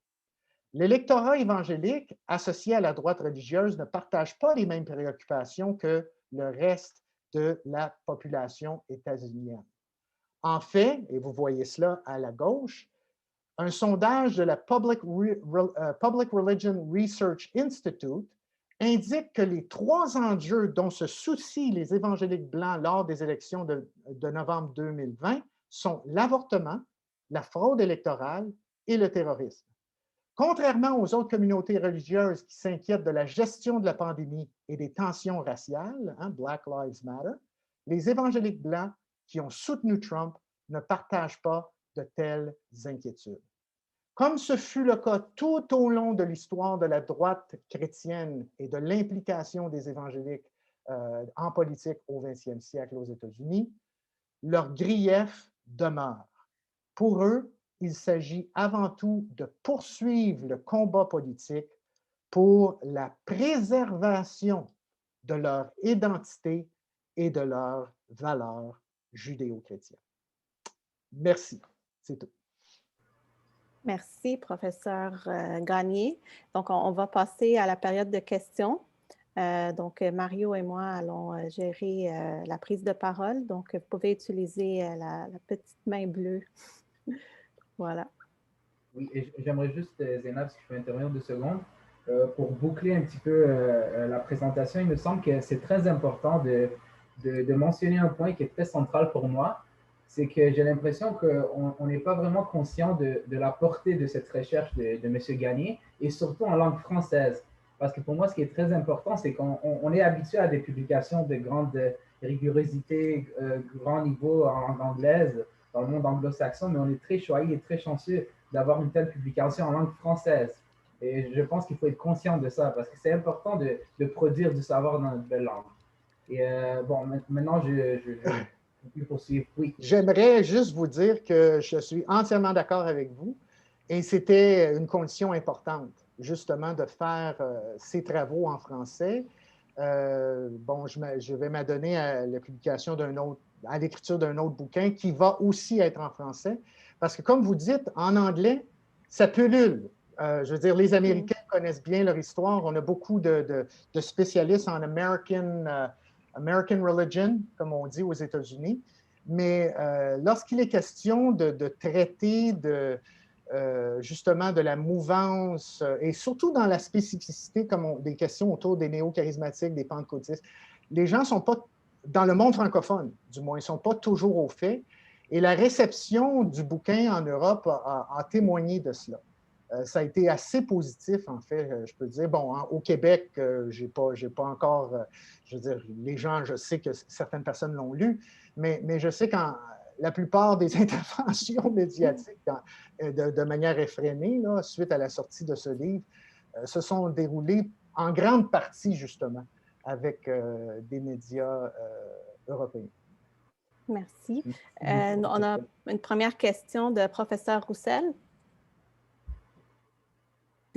L'électorat évangélique associé à la droite religieuse ne partage pas les mêmes préoccupations que le reste de la population états-unienne. En fait, et vous voyez cela à la gauche, un sondage de la Public Religion Research Institute indique que les 3 enjeux dont se soucient les évangéliques blancs lors des élections de novembre 2020 sont l'avortement, la fraude électorale et le terrorisme. Contrairement aux autres communautés religieuses qui s'inquiètent de la gestion de la pandémie et des tensions raciales, Black Lives Matter, les évangéliques blancs qui ont soutenu Trump ne partagent pas de telles inquiétudes. Comme ce fut le cas tout au long de l'histoire de la droite chrétienne et de l'implication des évangéliques en politique au 20e siècle aux États-Unis, leur grief demeure. Pour eux, il s'agit avant tout de poursuivre le combat politique pour la préservation de leur identité et de leurs valeurs judéo-chrétiennes. Merci, c'est tout. Merci, professeur Gagné. Donc, on va passer à la période de questions. Donc, Mario et moi allons gérer la prise de parole. Donc, vous pouvez utiliser la petite main bleue. Voilà. Oui, et j'aimerais juste, Zénab, si je peux intervenir 2 secondes, pour boucler un petit peu la présentation, il me semble que c'est très important de mentionner un point qui est très central pour moi, c'est que j'ai l'impression qu'on n'est pas vraiment conscient de la portée de cette recherche de M. Gagné, et surtout en langue française. Parce que pour moi, ce qui est très important, c'est qu'on est habitué à des publications de grande rigorosité, grand niveau en langue anglaise, dans le monde anglo-saxon, mais on est très choyé et très chanceux d'avoir une telle publication en langue française. Et je pense qu'il faut être conscient de ça, parce que c'est important de produire du savoir dans notre belle langue. Et bon, maintenant, je peux poursuivre. Oui. J'aimerais juste vous dire que je suis entièrement d'accord avec vous, et c'était une condition importante, justement, de faire ces travaux en français. Bon, je vais m'adonner à la publication à l'écriture d'un autre bouquin qui va aussi être en français, parce que comme vous dites, en anglais, ça pullule. Je veux dire, les Américains connaissent bien leur histoire. On a beaucoup de spécialistes en American religion, comme on dit aux États-Unis. Mais lorsqu'il est question de traiter justement de la mouvance et surtout dans la spécificité, comme des questions autour des néo-charismatiques, des pentecôtistes, les gens ne sont pas, dans le monde francophone du moins, ils ne sont pas toujours au fait. Et la réception du bouquin en Europe a témoigné de cela. Ça a été assez positif, en fait, je peux dire. Bon, au Québec, j'ai pas encore, je veux dire, les gens, je sais que certaines personnes l'ont lu, mais je sais qu'en la plupart des interventions médiatiques de manière effrénée, là, suite à la sortie de ce livre, se sont déroulées en grande partie, justement, avec des médias européens. Merci. On a une première question de professeur Roussel.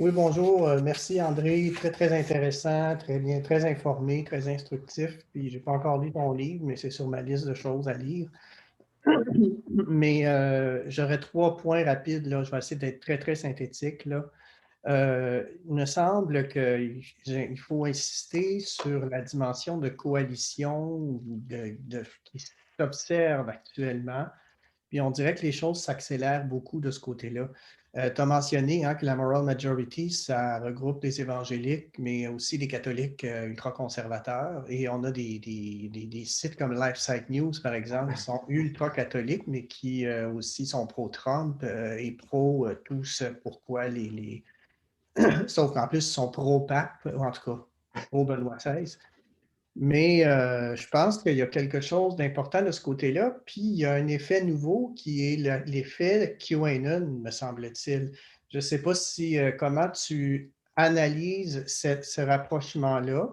Oui, bonjour. Merci, André. Très, très intéressant, très bien, très informé, très instructif. Puis, je n'ai pas encore lu ton livre, mais c'est sur ma liste de choses à lire. Mais j'aurais 3 points rapides, là. Je vais essayer d'être très, très synthétique, là. Il me semble qu'il faut insister sur la dimension de coalition qui s'observe actuellement. Puis on dirait que les choses s'accélèrent beaucoup de ce côté-là. Tu as mentionné que la Moral Majority, ça regroupe des évangéliques, mais aussi des catholiques ultra-conservateurs. Et on a des sites comme LifeSite News, par exemple, qui sont ultra-catholiques, mais qui aussi sont pro-Trump et pro-tout ce pourquoi sauf qu'en plus, ils sont pro-pape, ou en tout cas, pro-Benoît XVI. Mais je pense qu'il y a quelque chose d'important de ce côté-là. Puis, il y a un effet nouveau qui est l'effet QAnon, me semble-t-il. Je ne sais pas comment tu analyses ce rapprochement-là.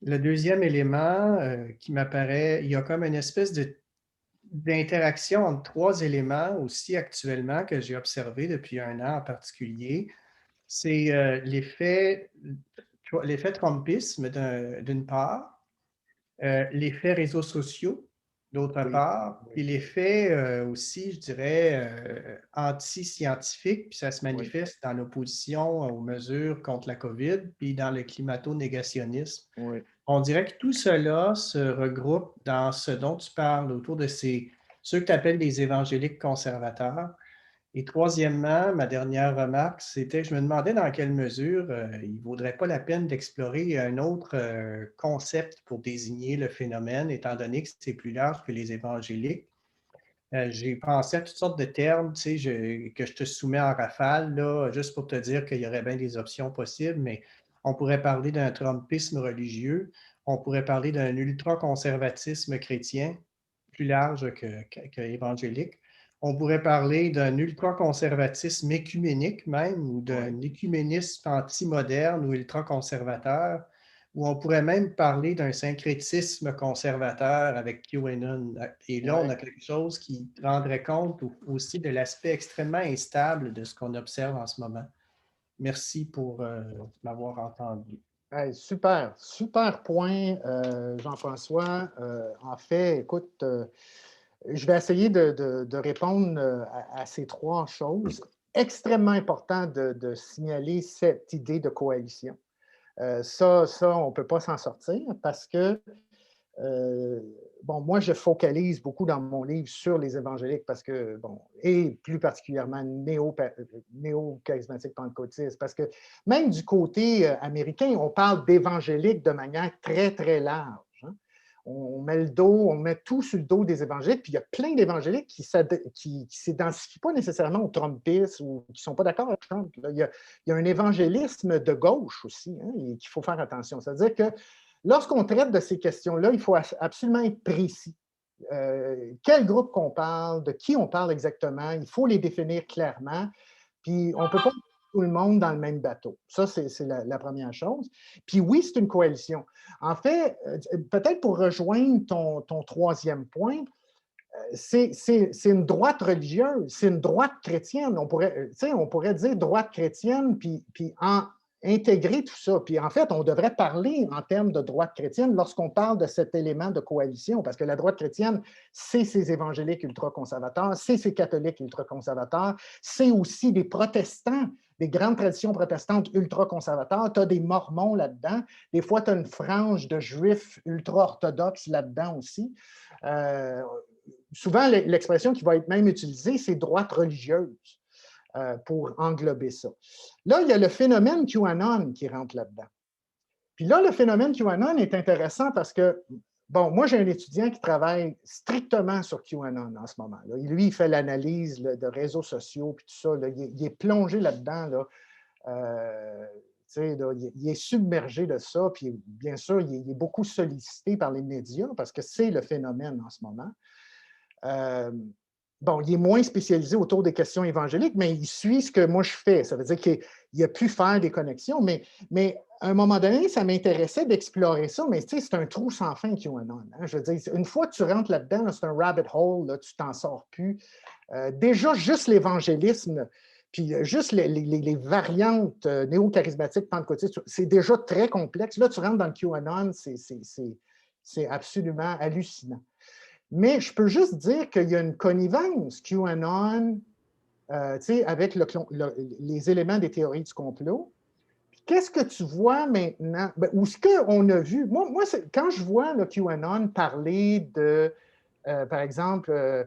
Le deuxième élément qui m'apparaît, il y a comme une espèce d'interaction entre 3 éléments aussi actuellement que j'ai observé depuis 1 an en particulier. C'est l'effet Trumpisme d'une part, l'effet réseaux sociaux d'autre part, et l'effet aussi, je dirais, anti-scientifique, puis ça se manifeste dans l'opposition aux mesures contre la COVID, puis dans le climato-négationnisme. On dirait que tout cela se regroupe dans ce dont tu parles, autour de ceux que tu appelles les évangéliques conservateurs. Et troisièmement, ma dernière remarque, c'était que je me demandais dans quelle mesure il ne vaudrait pas la peine d'explorer un autre concept pour désigner le phénomène, étant donné que c'est plus large que les évangéliques. J'ai pensé à toutes sortes de termes que je te soumets en rafale, là, juste pour te dire qu'il y aurait bien des options possibles, mais on pourrait parler d'un trumpisme religieux, on pourrait parler d'un ultra-conservatisme chrétien, plus large qu'évangélique. On pourrait parler d'un ultra-conservatisme écuménique même, ou d'un écuménisme anti-moderne ou ultra-conservateur, ou on pourrait même parler d'un syncrétisme conservateur avec QAnon. Et là, on a quelque chose qui rendrait compte aussi de l'aspect extrêmement instable de ce qu'on observe en ce moment. Merci pour m'avoir entendu. Hey, super, super point, Jean-François. En fait, écoute, je vais essayer de répondre à ces trois choses. Extrêmement important de signaler cette idée de coalition. Ça, on ne peut pas s'en sortir parce que, bon, moi, je focalise beaucoup dans mon livre sur les évangéliques parce que, bon, et plus particulièrement néo-charismatique pentecôtiste, parce que même du côté américain, on parle d'évangéliques de manière très, très large. Hein. On met tout sur le dos des évangéliques, puis il y a plein d'évangéliques qui ne s'identifient pas nécessairement aux Trumpistes ou qui ne sont pas d'accord avec Trump. Il y a un évangélisme de gauche aussi, hein, et qu'il faut faire attention. C'est-à-dire que lorsqu'on traite de ces questions-là, il faut absolument être précis. Quel groupe qu'on parle, de qui on parle exactement, il faut les définir clairement, puis on ne peut pas mettre tout le monde dans le même bateau. Ça, c'est la première chose. Puis oui, c'est une coalition. En fait, peut-être pour rejoindre ton troisième point, c'est une droite religieuse, c'est une droite chrétienne. On pourrait dire droite chrétienne, puis intégrer tout ça. Puis en fait, on devrait parler en termes de droite chrétienne lorsqu'on parle de cet élément de coalition, parce que la droite chrétienne, c'est ces évangéliques ultra-conservateurs, c'est ces catholiques ultra-conservateurs, c'est aussi des protestants, des grandes traditions protestantes ultra-conservateurs. Tu as des mormons là-dedans. Des fois, tu as une frange de juifs ultra-orthodoxes là-dedans aussi. Souvent, l'expression qui va être même utilisée, c'est droite religieuse. Pour englober ça. Là, il y a le phénomène QAnon qui rentre là-dedans. Puis là, le phénomène QAnon est intéressant parce que, bon, moi, j'ai un étudiant qui travaille strictement sur QAnon en ce moment. Là. Lui, il fait l'analyse de réseaux sociaux puis tout ça. Là. Il est plongé là-dedans. Là. Il est submergé de ça. Puis, bien sûr, il est beaucoup sollicité par les médias parce que c'est le phénomène en ce moment. Bon, il est moins spécialisé autour des questions évangéliques, mais il suit ce que moi je fais. Ça veut dire qu'il a pu faire des connexions, mais à un moment donné, ça m'intéressait d'explorer ça, mais tu sais, c'est un trou sans fin QAnon. Hein? Je veux dire, une fois que tu rentres là-dedans, là, c'est un rabbit hole, là, tu t'en sors plus. Déjà, juste l'évangélisme, puis juste les variantes néo-charismatiques pentecôtistes, c'est déjà très complexe. Là, tu rentres dans le QAnon, c'est absolument hallucinant. Mais je peux juste dire qu'il y a une connivence QAnon avec les éléments des théories du complot. Qu'est-ce que tu vois maintenant? Ou ce qu'on a vu, moi quand je vois le QAnon parler de, par exemple,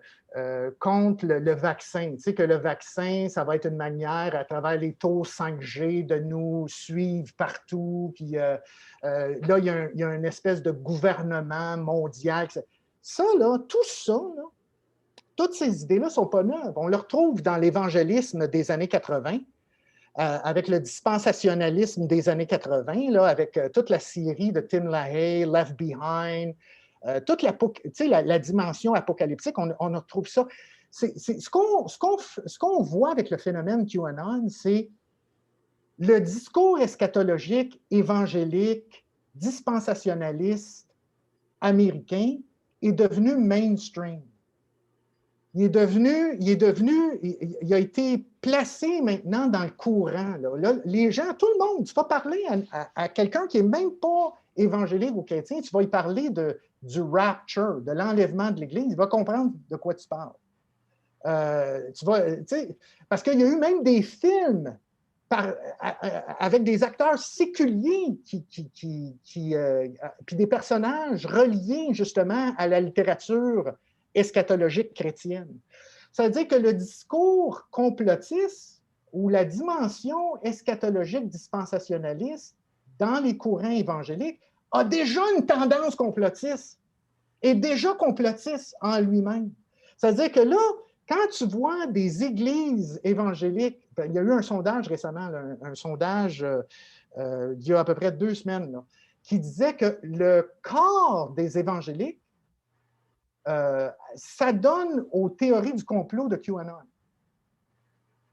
contre le vaccin, que le vaccin, ça va être une manière à travers les taux 5G de nous suivre partout, puis là, il y a une espèce de gouvernement mondial. Ça, là, tout ça, là, toutes ces idées-là ne sont pas neuves. On le retrouve dans l'évangélisme des années 80, avec le dispensationalisme des années 80, là, avec toute la série de Tim LaHaye, Left Behind, toute la dimension apocalyptique, on retrouve ça. Ce qu'on voit avec le phénomène QAnon, c'est le discours eschatologique, évangélique, dispensationaliste, américain, est devenu mainstream. Il a été placé maintenant dans le courant. Là, les gens, tout le monde, tu vas parler à quelqu'un qui n'est même pas évangélique ou chrétien, tu vas lui parler du rapture, de l'enlèvement de l'Église, il va comprendre de quoi tu parles. Parce qu'il y a eu même des films avec des acteurs séculiers puis des personnages reliés justement à la littérature eschatologique chrétienne. Ça veut dire que le discours complotiste ou la dimension eschatologique dispensationaliste dans les courants évangéliques a déjà une tendance complotiste, est déjà complotiste en lui-même. Ça veut dire que là, quand tu vois des églises évangéliques, il y a eu un sondage récemment, un sondage il y a à peu près 2 semaines, là, qui disait que le corps des évangéliques s'adonne aux théories du complot de QAnon.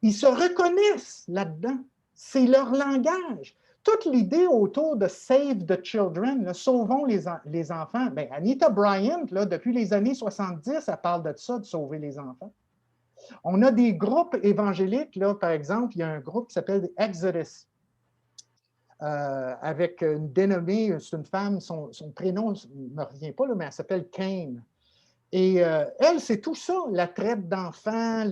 Ils se reconnaissent là-dedans. C'est leur langage. toute l'idée autour de Save the Children, là, sauvons les enfants. Bien, Anita Bryant, là, depuis les années 70, elle parle de ça, de sauver les enfants. On a des groupes évangéliques, là, par exemple, il y a un groupe qui s'appelle Exodus, avec une dénommée, c'est une femme, son prénom ne me revient pas, là, mais elle s'appelle Kane. Et elle, c'est tout ça, la traite d'enfants,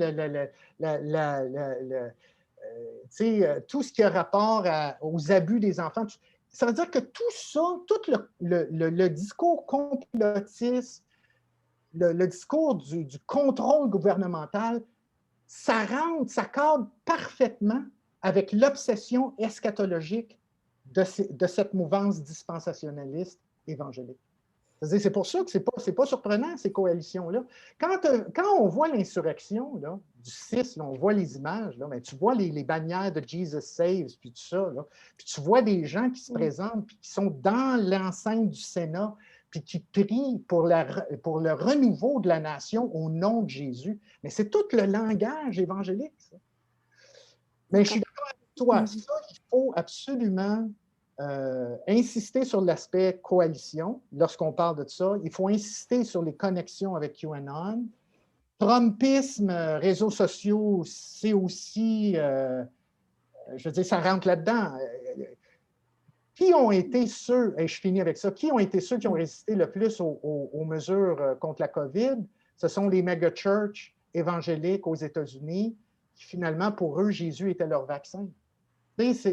tout ce qui a rapport aux abus des enfants. Ça veut dire que tout ça, tout le discours complotiste, le discours du contrôle gouvernemental, ça cadre parfaitement avec l'obsession eschatologique de cette mouvance dispensationaliste évangélique. C'est pour ça que ce n'est pas surprenant, ces coalitions-là. Quand on voit l'insurrection du 6, là, on voit les images, là, mais tu vois les bannières de Jesus Saves, puis tout ça, là, puis tu vois des gens qui se présentent, puis qui sont dans l'enceinte du Sénat, puis qui prient pour le renouveau de la nation au nom de Jésus. Mais c'est tout le langage évangélique, ça. Mais je suis d'accord avec toi, ça, il faut absolument insister sur l'aspect coalition lorsqu'on parle de ça. Il faut insister sur les connexions avec QAnon. Trumpisme, réseaux sociaux, c'est aussi, je veux dire, ça rentre là-dedans. Qui ont été ceux, et je finis avec ça, qui ont été ceux qui ont résisté le plus aux mesures contre la COVID? Ce sont les méga-churches évangéliques aux États-Unis qui, finalement, pour eux, Jésus était leur vaccin. C'est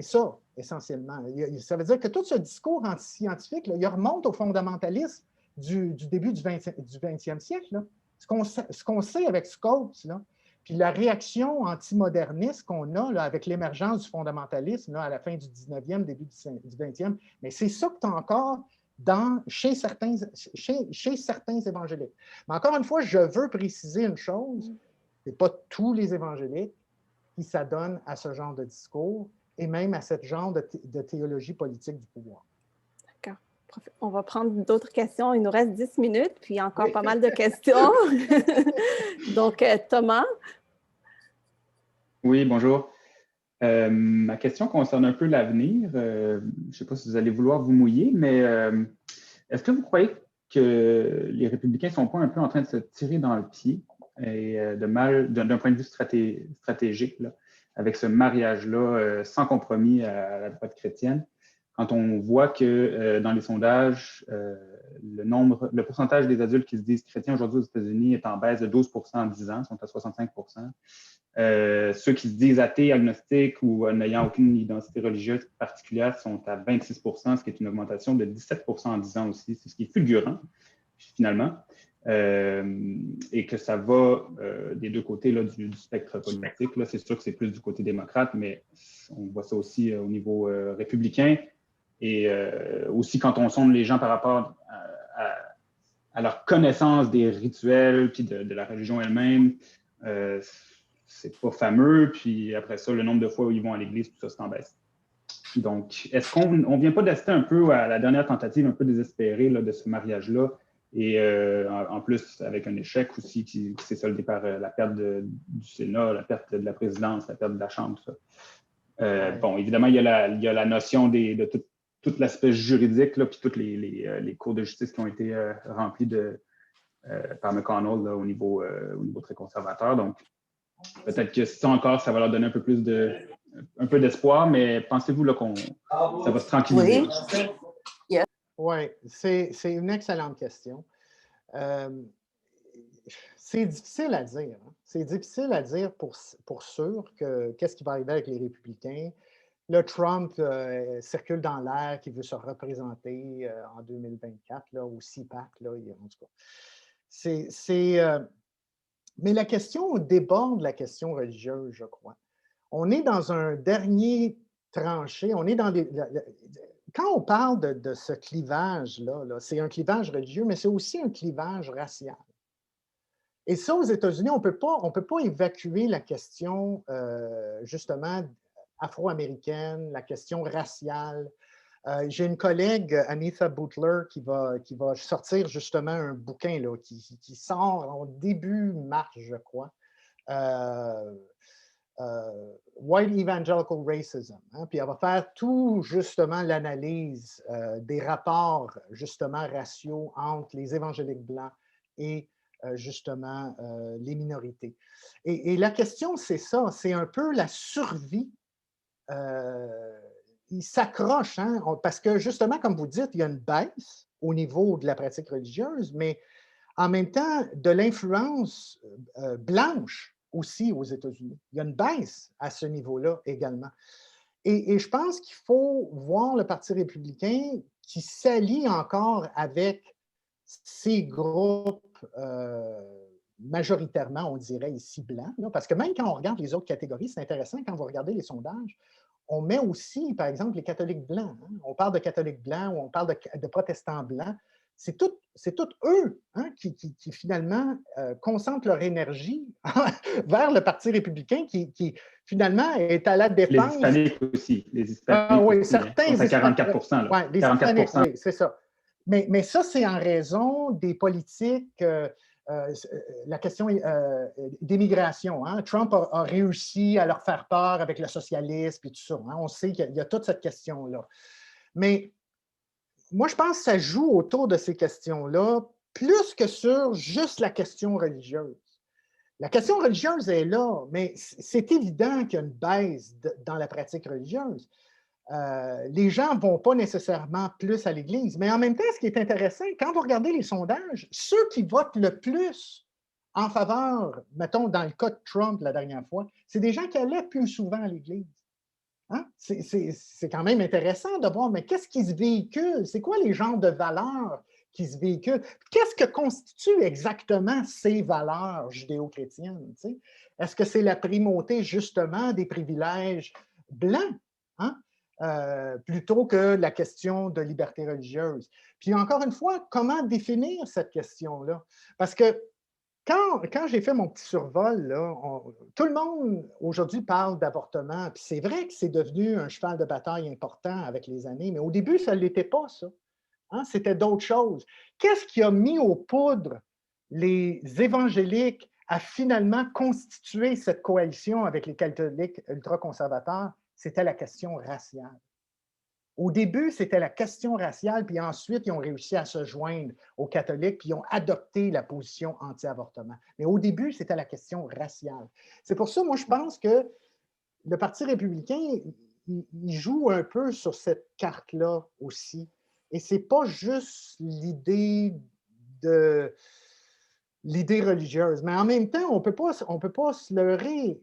ça, essentiellement. Ça veut dire que tout ce discours anti-scientifique, il remonte au fondamentalisme du début du 20e siècle. Là. Ce qu'on sait avec Scopes, là, puis la réaction antimoderniste qu'on a là, avec l'émergence du fondamentalisme là, à la fin du 19e, début du 20e, mais c'est ça que tu as encore chez certains évangéliques. Mais encore une fois, je veux préciser une chose, ce n'est pas tous les évangéliques qui s'adonnent à ce genre de discours et même à ce genre de théologie politique du pouvoir. D'accord. On va prendre d'autres questions. Il nous reste 10 minutes, puis encore pas mal de questions. Donc, Thomas? Oui, bonjour. Ma question concerne un peu l'avenir. Je ne sais pas si vous allez vouloir vous mouiller, mais est-ce que vous croyez que les républicains ne sont pas un peu en train de se tirer dans le pied et d'un point de vue stratégique, là, avec ce mariage-là sans compromis à la droite chrétienne, quand on voit que dans les sondages, le pourcentage des adultes qui se disent chrétiens aujourd'hui aux États-Unis est en baisse de 12 en 10 ans, sont à 65 ceux qui se disent athées, agnostiques ou n'ayant aucune identité religieuse particulière sont à 26 ce qui est une augmentation de 17 en 10 ans aussi, c'est ce qui est fulgurant, finalement. Et que ça va des deux côtés là, du spectre politique. Là, c'est sûr que c'est plus du côté démocrate, mais on voit ça aussi au niveau républicain. Et aussi quand on sonde les gens par rapport à leur connaissance des rituels puis de la religion elle-même, c'est pas fameux. Puis après ça, le nombre de fois où ils vont à l'église, tout ça, c'est en baisse. Donc, est-ce qu'on ne vient pas d'assister un peu à la dernière tentative un peu désespérée là, de ce mariage-là? Et en plus, avec un échec aussi qui s'est soldé par la perte du Sénat, la perte de la présidence, la perte de la Chambre, tout ça. Bon, évidemment, il y a la notion de tout l'aspect juridique, là, puis toutes les cours de justice qui ont été remplis par McConnell là, au niveau très conservateur. Donc, peut-être que ça encore, ça va leur donner un peu d'espoir, mais pensez-vous là, ça va se tranquilliser? Oui, c'est une excellente question. C'est difficile à dire. Hein? C'est difficile à dire pour sûr qu'est-ce qui va arriver avec les républicains. Le Trump circule dans l'air qui veut se représenter en 2024, là, au CPAC, là, en tout cas. Mais la question déborde la question religieuse, je crois. On est dans un dernier tranché, on est dans quand on parle de ce clivage-là, c'est un clivage religieux, mais c'est aussi un clivage racial. Et ça, aux États-Unis, on ne peut pas évacuer la question, justement, afro-américaine, la question raciale. J'ai une collègue, Anita Butler, qui va sortir justement un bouquin là, qui sort en début mars, je crois. White Evangelical Racism. Hein, puis elle va faire tout, justement, l'analyse des rapports, justement, raciaux entre les évangéliques blancs et, justement, les minorités. Et la question, c'est ça, c'est un peu la survie. Il s'accroche, hein, parce que, justement, comme vous dites, il y a une baisse au niveau de la pratique religieuse, mais en même temps, de l'influence blanche aussi aux États-Unis. Il y a une baisse à ce niveau-là également. Et je pense qu'il faut voir le Parti républicain qui s'allie encore avec ces groupes majoritairement, on dirait ici, blancs, là, parce que même quand on regarde les autres catégories, c'est intéressant, quand vous regardez les sondages, on met aussi, par exemple, les catholiques blancs. Hein. On parle de catholiques blancs ou on parle de protestants blancs. C'est tout eux, hein, qui finalement concentrent leur énergie vers le Parti républicain qui finalement est à la défense. Les hispaniques aussi. Les hispaniques oui, aussi, certains. C'est 44%. Oui, les 44%. hispaniques, oui, c'est ça. Mais ça, c'est en raison des politiques, la question d'immigration. Hein. Trump a réussi à leur faire peur avec le socialisme et tout ça. Hein. On sait qu'il y a toute cette question-là. Mais moi, je pense que ça joue autour de ces questions-là plus que sur juste la question religieuse. La question religieuse est là, mais c'est évident qu'il y a une baisse dans la pratique religieuse. Les gens ne vont pas nécessairement plus à l'Église. Mais en même temps, ce qui est intéressant, quand vous regardez les sondages, ceux qui votent le plus en faveur, mettons dans le cas de Trump la dernière fois, c'est des gens qui allaient plus souvent à l'Église. Hein? C'est quand même intéressant de voir, mais qu'est-ce qui se véhicule? C'est quoi les genres de valeurs qui se véhiculent? Qu'est-ce que constitue exactement ces valeurs judéo-chrétiennes? Tu sais? Est-ce que c'est la primauté, justement, des privilèges blancs? Hein? Plutôt que la question de liberté religieuse. Puis encore une fois, comment définir cette question-là? Parce que quand j'ai fait mon petit survol, là, tout le monde aujourd'hui parle d'avortement, puis c'est vrai que c'est devenu un cheval de bataille important avec les années, mais au début, ça ne l'était pas, ça. Hein? C'était d'autres choses. Qu'est-ce qui a mis aux poudres les évangéliques à finalement constituer cette coalition avec les catholiques ultraconservateurs? C'était la question raciale. Au début, c'était la question raciale, puis ensuite, ils ont réussi à se joindre aux catholiques, puis ils ont adopté la position anti-avortement. Mais au début, c'était la question raciale. C'est pour ça, moi, je pense que le Parti républicain, il joue un peu sur cette carte-là aussi. Et ce n'est pas juste l'idée religieuse, mais en même temps, on ne peut pas se leurrer.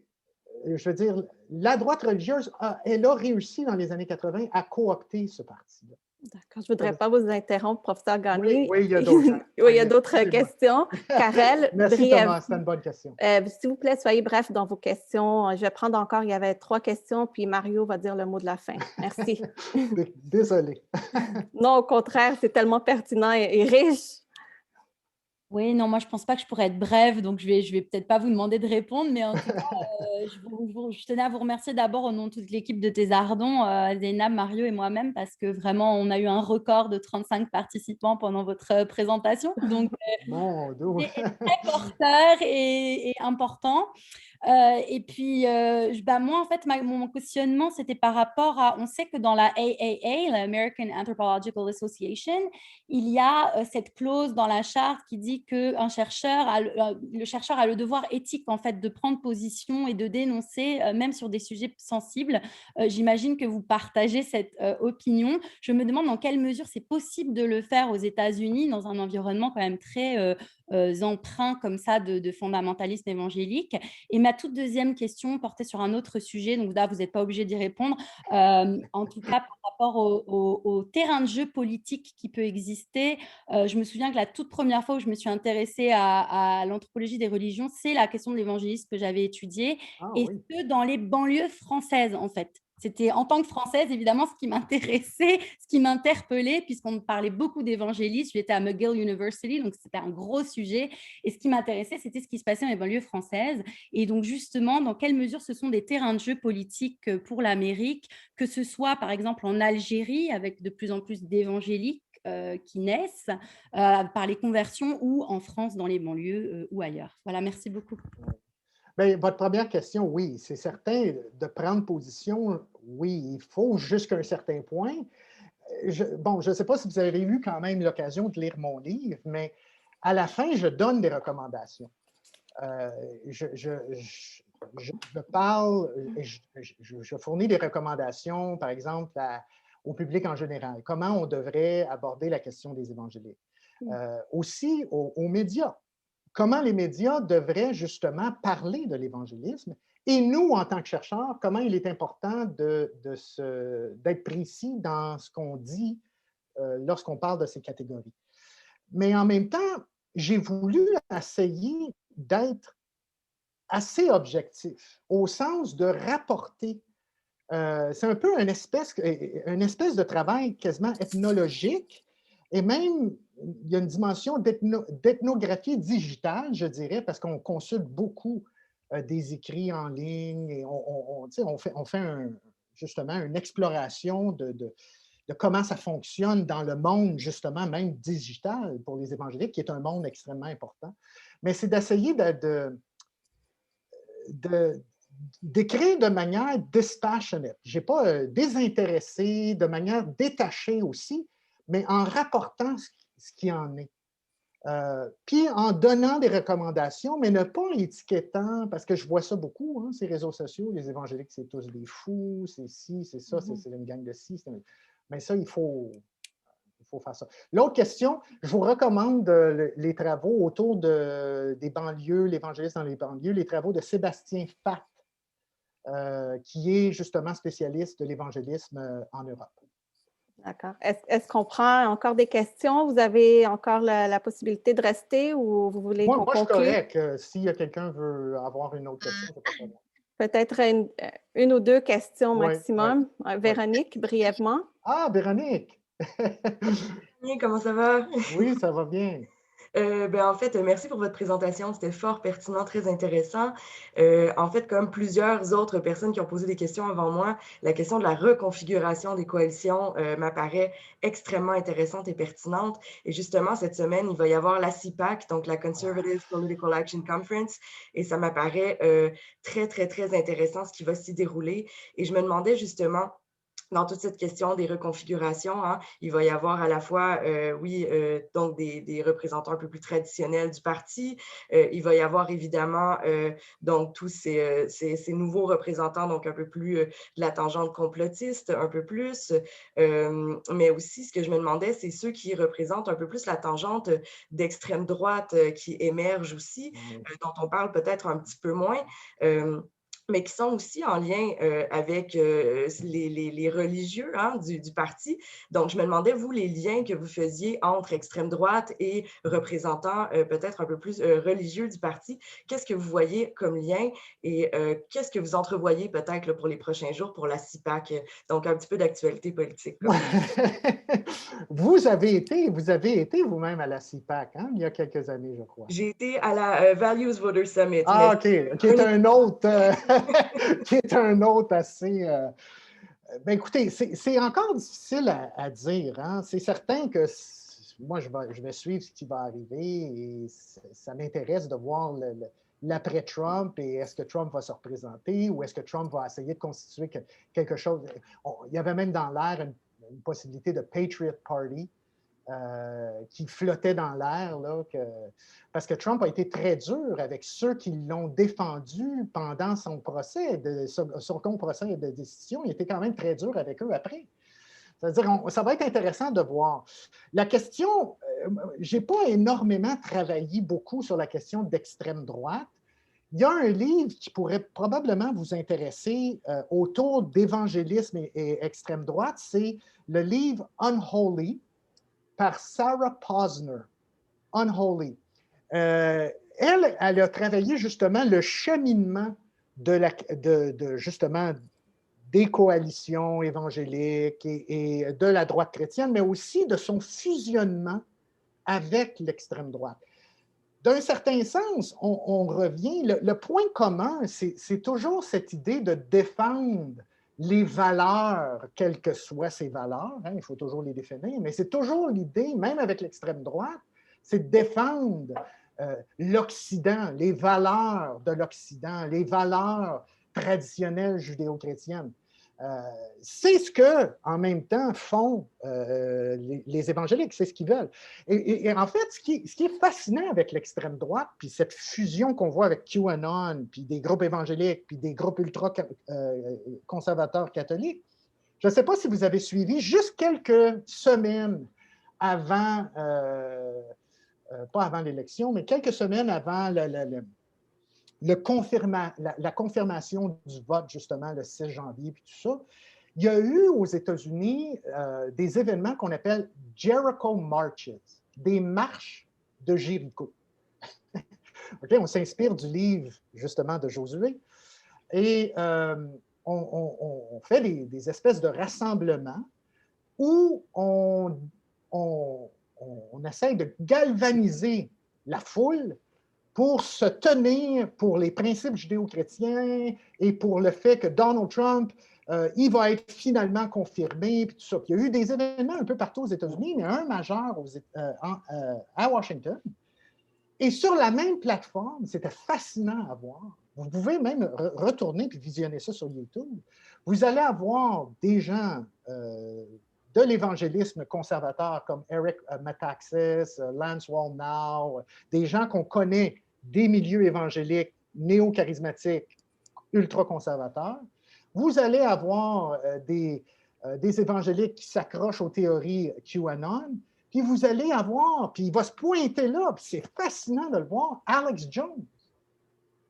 Je veux dire, la droite religieuse, elle a réussi dans les années 80 à coopter ce parti-là. D'accord, je ne voudrais pas vous interrompre, professeur Gagné. Oui, il y a d'autres. Oui, il y a d'autres questions. Karel, merci Thomas, c'est une bonne question. S'il vous plaît, soyez bref dans vos questions. Je vais prendre encore, il y avait 3 questions, puis Mario va dire le mot de la fin. Merci. Désolé. Non, au contraire, c'est tellement pertinent et riche. Oui, non, moi, je ne pense pas que je pourrais être brève, donc je vais peut-être pas vous demander de répondre, mais en tout cas, je tenais à vous remercier d'abord au nom de toute l'équipe de Thésardon, Zeynab, Mario et moi-même, parce que vraiment, on a eu un record de 35 participants pendant votre présentation. Donc, c'est très porteur et important. Et puis, moi, en fait, mon questionnement, c'était par rapport à, on sait que dans la AAA, l'American Anthropological Association, il y a cette clause dans la charte qui dit que le chercheur a le devoir éthique, en fait, de prendre position et de dénoncer, même sur des sujets sensibles. J'imagine que vous partagez cette opinion. Je me demande dans quelle mesure c'est possible de le faire aux États-Unis dans un environnement quand même très empreint comme ça de fondamentalisme évangélique. Et ma toute deuxième question portait sur un autre sujet, donc là, vous n'êtes pas obligé d'y répondre. En tout cas, par rapport au terrain de jeu politique qui peut exister, je me souviens que la toute première fois où je me suis intéressée à l'anthropologie des religions, c'est la question de l'évangélisme que j'avais étudiée, que dans les banlieues françaises, en fait. C'était en tant que Française, évidemment, ce qui m'intéressait, ce qui m'interpellait, puisqu'on parlait beaucoup d'évangélisme. J'étais à McGill University, donc c'était un gros sujet. Et ce qui m'intéressait, c'était ce qui se passait dans les banlieues françaises. Et donc, justement, dans quelle mesure ce sont des terrains de jeu politiques pour l'Amérique, que ce soit, par exemple, en Algérie, avec de plus en plus d'évangéliques qui naissent par les conversions, ou en France, dans les banlieues ou ailleurs. Voilà, merci beaucoup. Bien, votre première question, oui, c'est certain de prendre position, oui, il faut jusqu'à un certain point. Je ne sais pas si vous avez eu quand même l'occasion de lire mon livre, mais à la fin, je donne des recommandations. Je parle, je fournis des recommandations, par exemple, au public en général. Comment on devrait aborder la question des évangéliques. Aussi aux médias. Comment les médias devraient justement parler de l'évangélisme. Et nous, en tant que chercheurs, comment il est important d'être précis dans ce qu'on dit lorsqu'on parle de ces catégories. Mais en même temps, j'ai voulu essayer d'être assez objectif, au sens de rapporter. C'est un peu une espèce de travail quasiment ethnologique, et même, il y a une dimension d'ethnographie digitale, je dirais, parce qu'on consulte beaucoup des écrits en ligne, et on fait justement une exploration de comment ça fonctionne dans le monde, justement, même digital pour les évangéliques, qui est un monde extrêmement important. Mais c'est d'essayer d'écrire de manière dispassionate. Je n'ai pas désintéressé, de manière détachée aussi, mais en rapportant ce qui en est. Puis en donnant des recommandations, mais ne pas en étiquettant, parce que je vois ça beaucoup, hein, ces réseaux sociaux, les évangéliques, c'est tous des fous, c'est ci, c'est ça, c'est une gang de ci. Mais ça, il faut faire ça. L'autre question, je vous recommande les travaux autour des banlieues, l'évangélisme dans les banlieues, les travaux de Sébastien Fath, qui est justement spécialiste de l'évangélisme en Europe. D'accord. Est-ce qu'on prend encore des questions? Vous avez encore la possibilité de rester ou vous voulez qu'on conclue? Moi, je suis correct. S'il y a quelqu'un qui veut avoir une autre question, c'est pas de problème. Peut-être une ou deux questions maximum. Véronique, brièvement. Ah, Véronique! Comment ça va? Oui, ça va bien. En fait, merci pour votre présentation. C'était fort pertinent, très intéressant. En fait, comme plusieurs autres personnes qui ont posé des questions avant moi, la question de la reconfiguration des coalitions m'apparaît extrêmement intéressante et pertinente. Et justement, cette semaine, il va y avoir la CPAC, donc la Conservative Political Action Conference, et ça m'apparaît très, très, très intéressant ce qui va s'y dérouler. Et je me demandais justement, dans toute cette question des reconfigurations, hein, il va y avoir à la fois, donc des représentants un peu plus traditionnels du parti. Il va y avoir évidemment donc tous ces nouveaux représentants, donc un peu plus de la tangente complotiste, un peu plus. Mais aussi, ce que je me demandais, c'est ceux qui représentent un peu plus la tangente d'extrême droite qui émerge aussi, dont on parle peut-être un petit peu moins. Mais qui sont aussi en lien avec les religieux hein, du parti. Donc, je me demandais, vous, les liens que vous faisiez entre extrême droite et représentants peut-être un peu plus religieux du parti, qu'est-ce que vous voyez comme lien et qu'est-ce que vous entrevoyez peut-être pour les prochains jours pour la CPAC? Donc, un petit peu d'actualité politique. Vous avez été vous-même à la CPAC, hein, il y a quelques années, je crois. J'ai été à la Values Voter Summit. Ah, OK. Qui est un autre, qui est un autre assez... Ben écoutez, c'est encore difficile à dire. Hein? C'est certain que moi, je vais suivre ce qui va arriver et ça m'intéresse de voir l'après-Trump et est-ce que Trump va se représenter ou est-ce que Trump va essayer de constituer quelque chose. Il y avait même dans l'air une possibilité de Patriot Party qui flottait dans l'air, parce que Trump a été très dur avec ceux qui l'ont défendu pendant son procès, son procès de décision. Il était quand même très dur avec eux après. C'est-à-dire, ça va être intéressant de voir. La question, je n'ai pas énormément travaillé beaucoup sur la question d'extrême droite. Il y a un livre qui pourrait probablement vous intéresser autour d'évangélisme et extrême droite. C'est le livre Unholy par Sarah Posner, Unholy. Elle a travaillé justement le cheminement justement des coalitions évangéliques et de la droite chrétienne, mais aussi de son fusionnement avec l'extrême droite. D'un certain sens, on revient, le point commun, c'est toujours cette idée de défendre les valeurs, quelles que soient ces valeurs, hein, il faut toujours les définir, mais c'est toujours l'idée, même avec l'extrême droite, c'est de défendre l'Occident, les valeurs de l'Occident, les valeurs traditionnelles judéo-chrétiennes. C'est ce que, en même temps, font les évangéliques, c'est ce qu'ils veulent. Et en fait, ce qui est fascinant avec l'extrême droite, puis cette fusion qu'on voit avec QAnon, puis des groupes évangéliques, puis des groupes ultra-conservateurs catholiques, je ne sais pas si vous avez suivi, juste quelques semaines avant, pas avant l'élection, mais quelques semaines avant la confirmation du vote, justement, le 6 janvier, puis tout ça, il y a eu aux États-Unis des événements qu'on appelle Jericho Marches, des marches de Jéricho. Okay, on s'inspire du livre, justement, de Josué. Et on fait des espèces de rassemblements où on essaie de galvaniser la foule pour se tenir pour les principes judéo-chrétiens et pour le fait que Donald Trump, il va être finalement confirmé, puis tout ça. Puis il y a eu des événements un peu partout aux États-Unis, mais un majeur à Washington. Et sur la même plateforme, c'était fascinant à voir. Vous pouvez même retourner puis visionner ça sur YouTube. Vous allez avoir des gens de l'évangélisme conservateur comme Eric Metaxas, Lance Wallnau, des gens qu'on connaît des milieux évangéliques néo-charismatiques, ultra-conservateurs. Vous allez avoir des évangéliques qui s'accrochent aux théories QAnon, puis vous allez avoir, puis il va se pointer là, puis c'est fascinant de le voir, Alex Jones.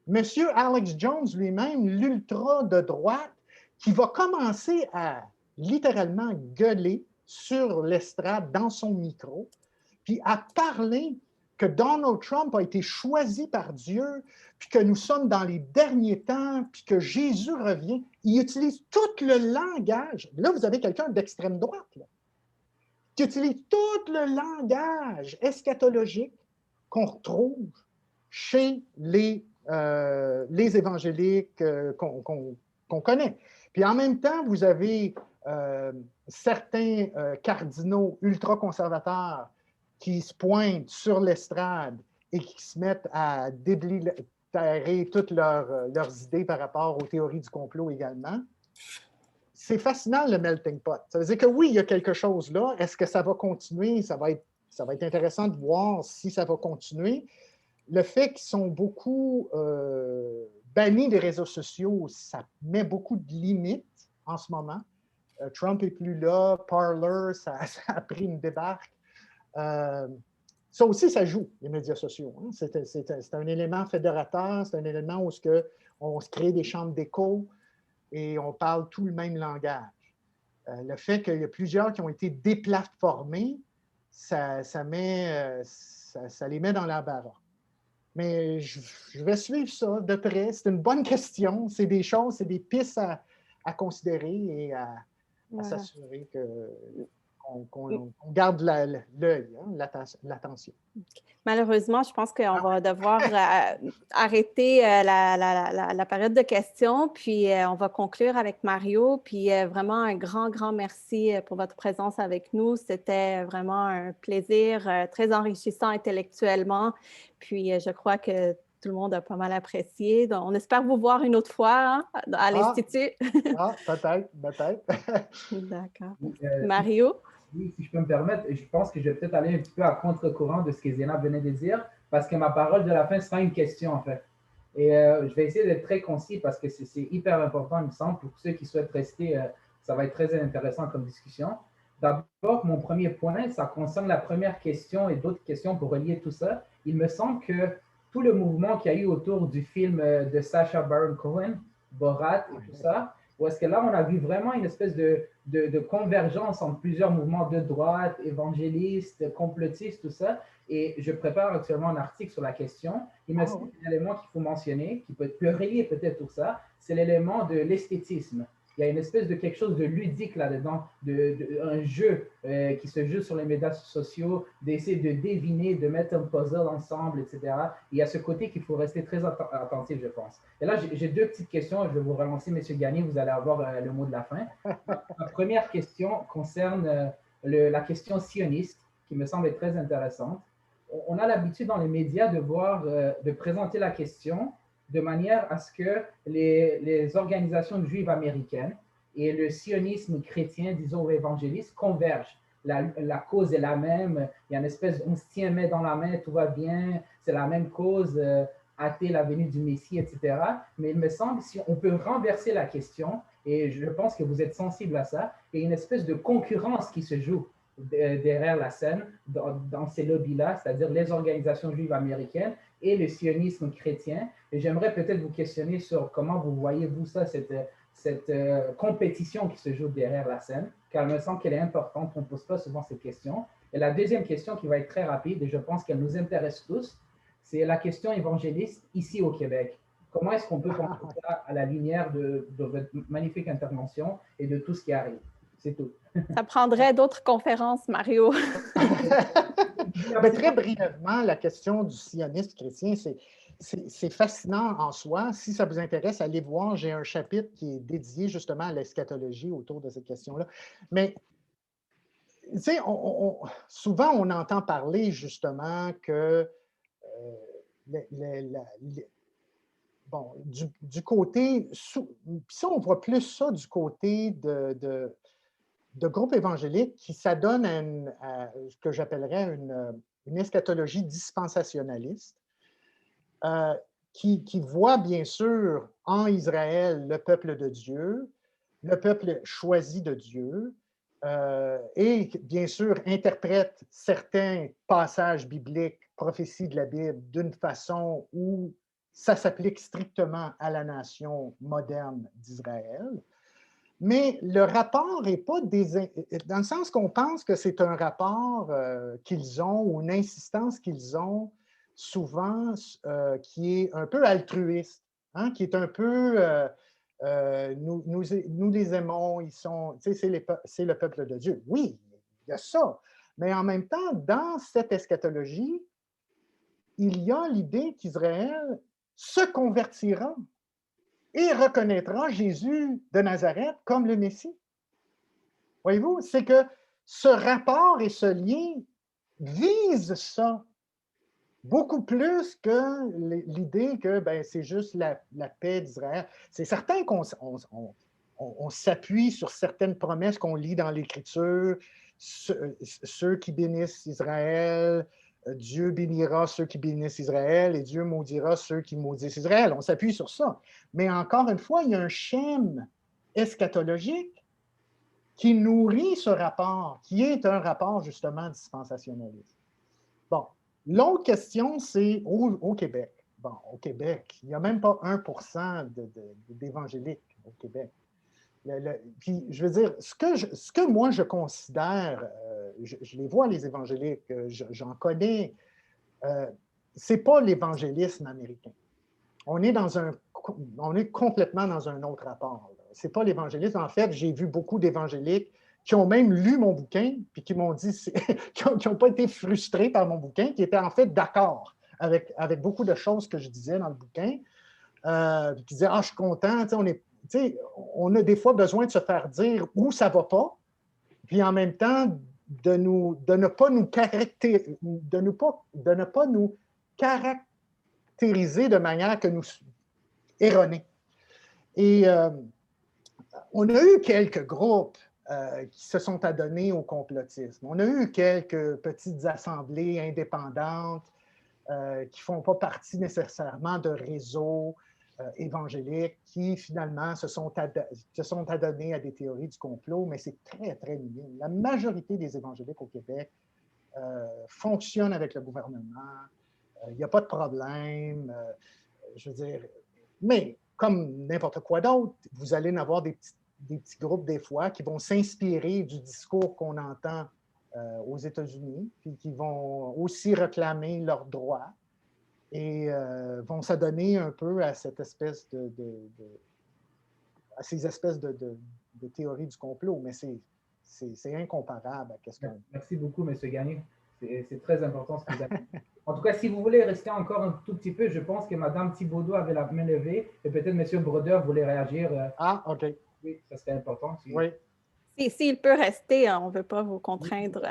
Monsieur Alex Jones lui-même, l'ultra de droite, qui va commencer à littéralement gueuler sur l'estrade dans son micro, puis à parler que Donald Trump a été choisi par Dieu, puis que nous sommes dans les derniers temps, puis que Jésus revient. Il utilise tout le langage. Là, vous avez quelqu'un d'extrême droite, là, qui utilise tout le langage eschatologique qu'on retrouve chez les évangéliques qu'on connaît. Puis en même temps, vous avez certains cardinaux ultra-conservateurs qui se pointent sur l'estrade et qui se mettent à déblatérer toutes leurs idées par rapport aux théories du complot également. C'est fascinant, le melting pot. Ça veut dire que oui, il y a quelque chose là. Est-ce que ça va continuer? Ça va être intéressant de voir si ça va continuer. Le fait qu'ils sont beaucoup bannis des réseaux sociaux, ça met beaucoup de limites en ce moment. Trump n'est plus là, Parler, ça a pris une débarque. Ça aussi, ça joue, les médias sociaux. Hein. C'est un élément fédérateur, c'est un élément où on se crée des chambres d'écho et on parle tout le même langage. Le fait qu'il y a plusieurs qui ont été déplatformés, ça les met dans l'embarras. Mais je vais suivre ça de près. C'est une bonne question. C'est des choses, c'est des pistes à considérer et à s'assurer qu'on garde l'œil, hein, l'attention. Malheureusement, je pense qu'on va devoir arrêter la période de questions, puis on va conclure avec Mario. Puis vraiment un grand, grand merci pour votre présence avec nous. C'était vraiment un plaisir très enrichissant intellectuellement. Puis je crois que tout le monde a pas mal apprécié. Donc, on espère vous voir une autre fois à l'Institut. Peut-être. D'accord. Mario? Oui, si je peux me permettre, je pense que je vais peut-être aller un petit peu à contre-courant de ce que Zénab venait de dire, parce que ma parole de la fin sera une question, en fait. Et je vais essayer d'être très concis parce que c'est hyper important, il me semble. Pour ceux qui souhaitent rester, ça va être très intéressant comme discussion. D'abord, mon premier point, ça concerne la première question et d'autres questions pour relier tout ça. Il me semble que tout le mouvement qu'il y a eu autour du film de Sacha Baron Cohen, Borat et tout ça, où est-ce que là, on a vu vraiment une espèce de convergence entre plusieurs mouvements de droite, évangélistes, complotistes, tout ça. Et je prépare actuellement un article sur la question. Il me semble qu'un élément qu'il faut mentionner, qui peut relier peut-être tout ça, c'est l'élément de l'esthétisme. Il y a une espèce de quelque chose de ludique là-dedans, un jeu qui se joue sur les médias sociaux, d'essayer de deviner, de mettre un puzzle ensemble, etc. Il y a ce côté qu'il faut rester très attentif, je pense. Et là, j'ai deux petites questions. Je vais vous relancer, M. Gagné, vous allez avoir le mot de la fin. Ma première question concerne la question sioniste, qui me semble être très intéressante. on a l'habitude dans les médias de voir, de présenter la question de manière à ce que les organisations juives américaines et le sionisme chrétien, disons, ou évangéliste, convergent. La cause est la même, il y a une espèce, on se tient main dans la main, tout va bien, c'est la même cause, hâter la venue du Messie, etc. Mais il me semble, si on peut renverser la question, et je pense que vous êtes sensible à ça, il y a une espèce de concurrence qui se joue derrière la scène dans ces lobbies-là, c'est-à-dire les organisations juives américaines et le sionisme chrétien. Et j'aimerais peut-être vous questionner sur comment vous voyez-vous ça, cette compétition qui se joue derrière la scène, car il me semble qu'elle est importante, on ne pose pas souvent ces questions. Et la deuxième question qui va être très rapide, et je pense qu'elle nous intéresse tous, c'est la question évangéliste ici au Québec. Comment est-ce qu'on peut penser ça à la lumière de votre magnifique intervention et de tout ce qui arrive? C'est tout. Ça prendrait d'autres conférences, Mario. Mais très brièvement, la question du sionisme chrétien, c'est fascinant en soi. Si ça vous intéresse, allez voir, j'ai un chapitre qui est dédié justement à l'eschatologie autour de cette question-là. Mais, tu sais, souvent, on entend parler justement que bon, du côté, puis ça, on voit plus ça du côté de groupes évangéliques qui s'adonnent à ce que j'appellerais une eschatologie dispensationaliste, qui voit bien sûr en Israël le peuple de Dieu, le peuple choisi de Dieu, et bien sûr interprète certains passages bibliques, prophéties de la Bible, d'une façon où ça s'applique strictement à la nation moderne d'Israël. Mais le rapport n'est pas dans le sens qu'on pense que c'est un rapport qu'ils ont ou une insistance qu'ils ont souvent qui est un peu altruiste, hein, qui est un peu nous les aimons, ils sont, c'est le peuple de Dieu. Oui, il y a ça. Mais en même temps, dans cette eschatologie, il y a l'idée qu'Israël se convertira et reconnaîtra Jésus de Nazareth comme le Messie. Voyez-vous, c'est que ce rapport et ce lien visent ça beaucoup plus que l'idée que c'est juste la paix d'Israël. C'est certain qu'on s'appuie sur certaines promesses qu'on lit dans l'Écriture, ceux qui bénissent Israël, Dieu bénira ceux qui bénissent Israël et Dieu maudira ceux qui maudissent Israël. On s'appuie sur ça. Mais encore une fois, il y a un schème eschatologique qui nourrit ce rapport, qui est un rapport justement dispensationaliste. Bon, l'autre question, c'est au Québec. Bon, au Québec, il n'y a même pas 1% d'évangéliques au Québec. Puis, je veux dire, ce que moi je considère, je les vois les évangéliques, j'en connais, c'est pas l'évangélisme américain. On est complètement dans un autre rapport. C'est pas l'évangélisme. En fait, j'ai vu beaucoup d'évangéliques qui ont même lu mon bouquin, puis qui m'ont dit, qui n'ont pas été frustrés par mon bouquin, qui étaient en fait d'accord avec beaucoup de choses que je disais dans le bouquin, qui disaient, je suis content, on a des fois besoin de se faire dire où ça ne va pas, puis en même temps, de ne pas nous caractériser de manière que nous erronée. Et on a eu quelques groupes qui se sont adonnés au complotisme. On a eu quelques petites assemblées indépendantes qui ne font pas partie nécessairement de réseaux évangéliques qui, finalement, se sont adonnés à des théories du complot, mais c'est très, très minime. La majorité des évangéliques au Québec fonctionnent avec le gouvernement. Il n'y a pas de problème. Je veux dire, mais comme n'importe quoi d'autre, vous allez en avoir des petits groupes des fois qui vont s'inspirer du discours qu'on entend aux États-Unis, puis qui vont aussi réclamer leurs droits et vont s'adonner un peu à cette espèce à ces espèces de théories du complot, mais c'est incomparable à ce qu'on... Merci beaucoup, M. Gagné. C'est très important ce que vous avez dit. En tout cas, si vous voulez rester encore un tout petit peu, je pense que Mme Thibaudot avait la main levée et peut-être M. Brodeur voulait réagir. OK. Oui, ça serait important. Oui. S'il peut rester, on ne veut pas vous contraindre.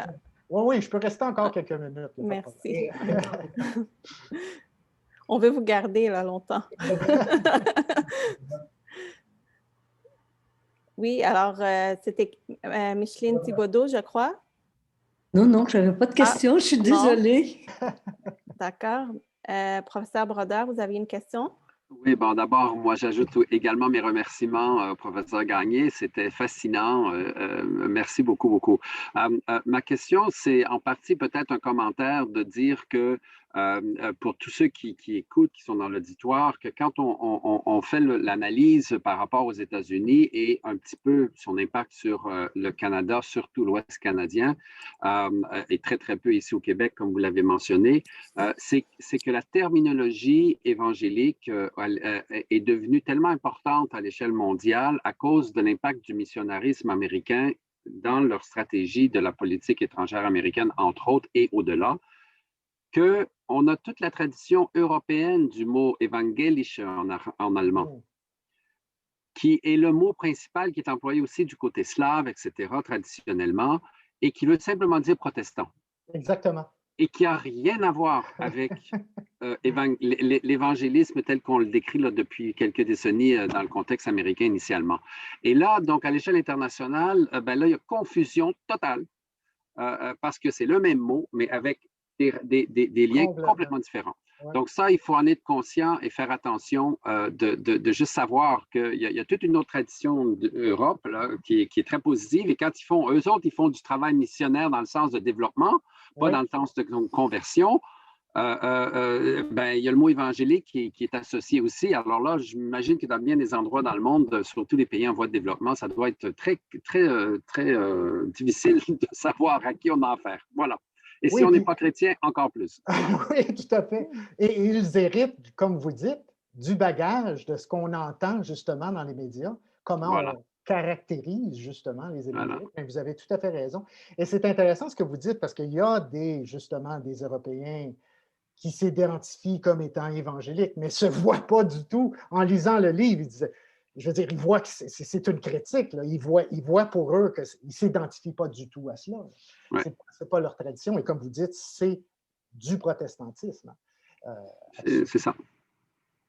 Oui, oui, je peux rester encore quelques minutes. Merci. On veut vous garder là longtemps. Oui, alors c'était Micheline Thibodeau, je crois. Non, je n'avais pas de questions, je suis désolée. D'accord. Professeur Brodeur, vous aviez une question? Oui, bon, d'abord, moi, j'ajoute également mes remerciements au professeur Gagné. C'était fascinant. Merci beaucoup, beaucoup. Ma question, c'est en partie peut-être un commentaire de dire que pour tous ceux qui écoutent, qui sont dans l'auditoire, que quand on fait l'analyse par rapport aux États-Unis et un petit peu son impact sur le Canada, surtout l'Ouest canadien, et très, très peu ici au Québec, comme vous l'avez mentionné, c'est que la terminologie évangélique est devenue tellement importante à l'échelle mondiale à cause de l'impact du missionnarisme américain dans leur stratégie de la politique étrangère américaine, entre autres, et au-delà, qu'on a toute la tradition européenne du mot évangélische en allemand, qui est le mot principal qui est employé aussi du côté slave, etc., traditionnellement, et qui veut simplement dire protestant. Exactement. Et qui n'a rien à voir avec l'évangélisme tel qu'on le décrit là, depuis quelques décennies dans le contexte américain initialement. Et là, donc, à l'échelle internationale, là, il y a confusion totale parce que c'est le même mot, mais avec des liens complètement différents. Ouais. Donc ça, il faut en être conscient et faire attention de juste savoir qu'il y a toute une autre tradition d'Europe qui est très positive. Et quand eux autres, ils font du travail missionnaire dans le sens de développement, pas dans le sens de conversion, ben, il y a le mot évangélique qui est associé aussi. Alors là, j'imagine que dans bien des endroits dans le monde, surtout les pays en voie de développement, ça doit être très, très, très difficile de savoir à qui on a affaire. Voilà. Et oui, si on n'est pas chrétien, encore plus. Oui, tout à fait. Et ils héritent, comme vous dites, du bagage de ce qu'on entend justement dans les médias, comment on caractérise justement les évangéliques. Mais vous avez tout à fait raison. Et c'est intéressant ce que vous dites parce qu'il y a justement des Européens qui s'identifient comme étant évangéliques, mais ne se voient pas du tout. En lisant le livre, je veux dire, ils voient que c'est une critique. Là. Ils voient pour eux qu'ils ne s'identifient pas du tout à cela. Ouais. Ce n'est pas leur tradition. Et comme vous dites, c'est du protestantisme. C'est ça.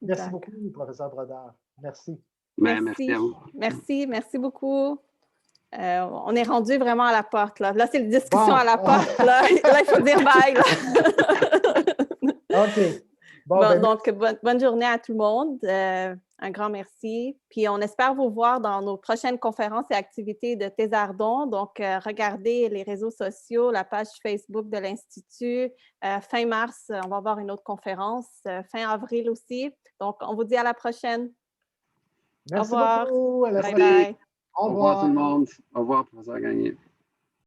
Merci beaucoup, professeur Brodeur. Merci. Merci à vous. Merci beaucoup. On est rendu vraiment à la porte. Là, c'est la discussion à la porte. Là, il faut dire bye. OK. Donc, bonne journée à tout le monde. Un grand merci. Puis, on espère vous voir dans nos prochaines conférences et activités de Thésardon. Donc, regardez les réseaux sociaux, la page Facebook de l'Institut. Fin mars, on va avoir une autre conférence. Fin avril aussi. Donc, on vous dit à la prochaine. Merci au revoir. beaucoup. Bye bye. Au revoir tout le monde. Au revoir, professeur Gagné.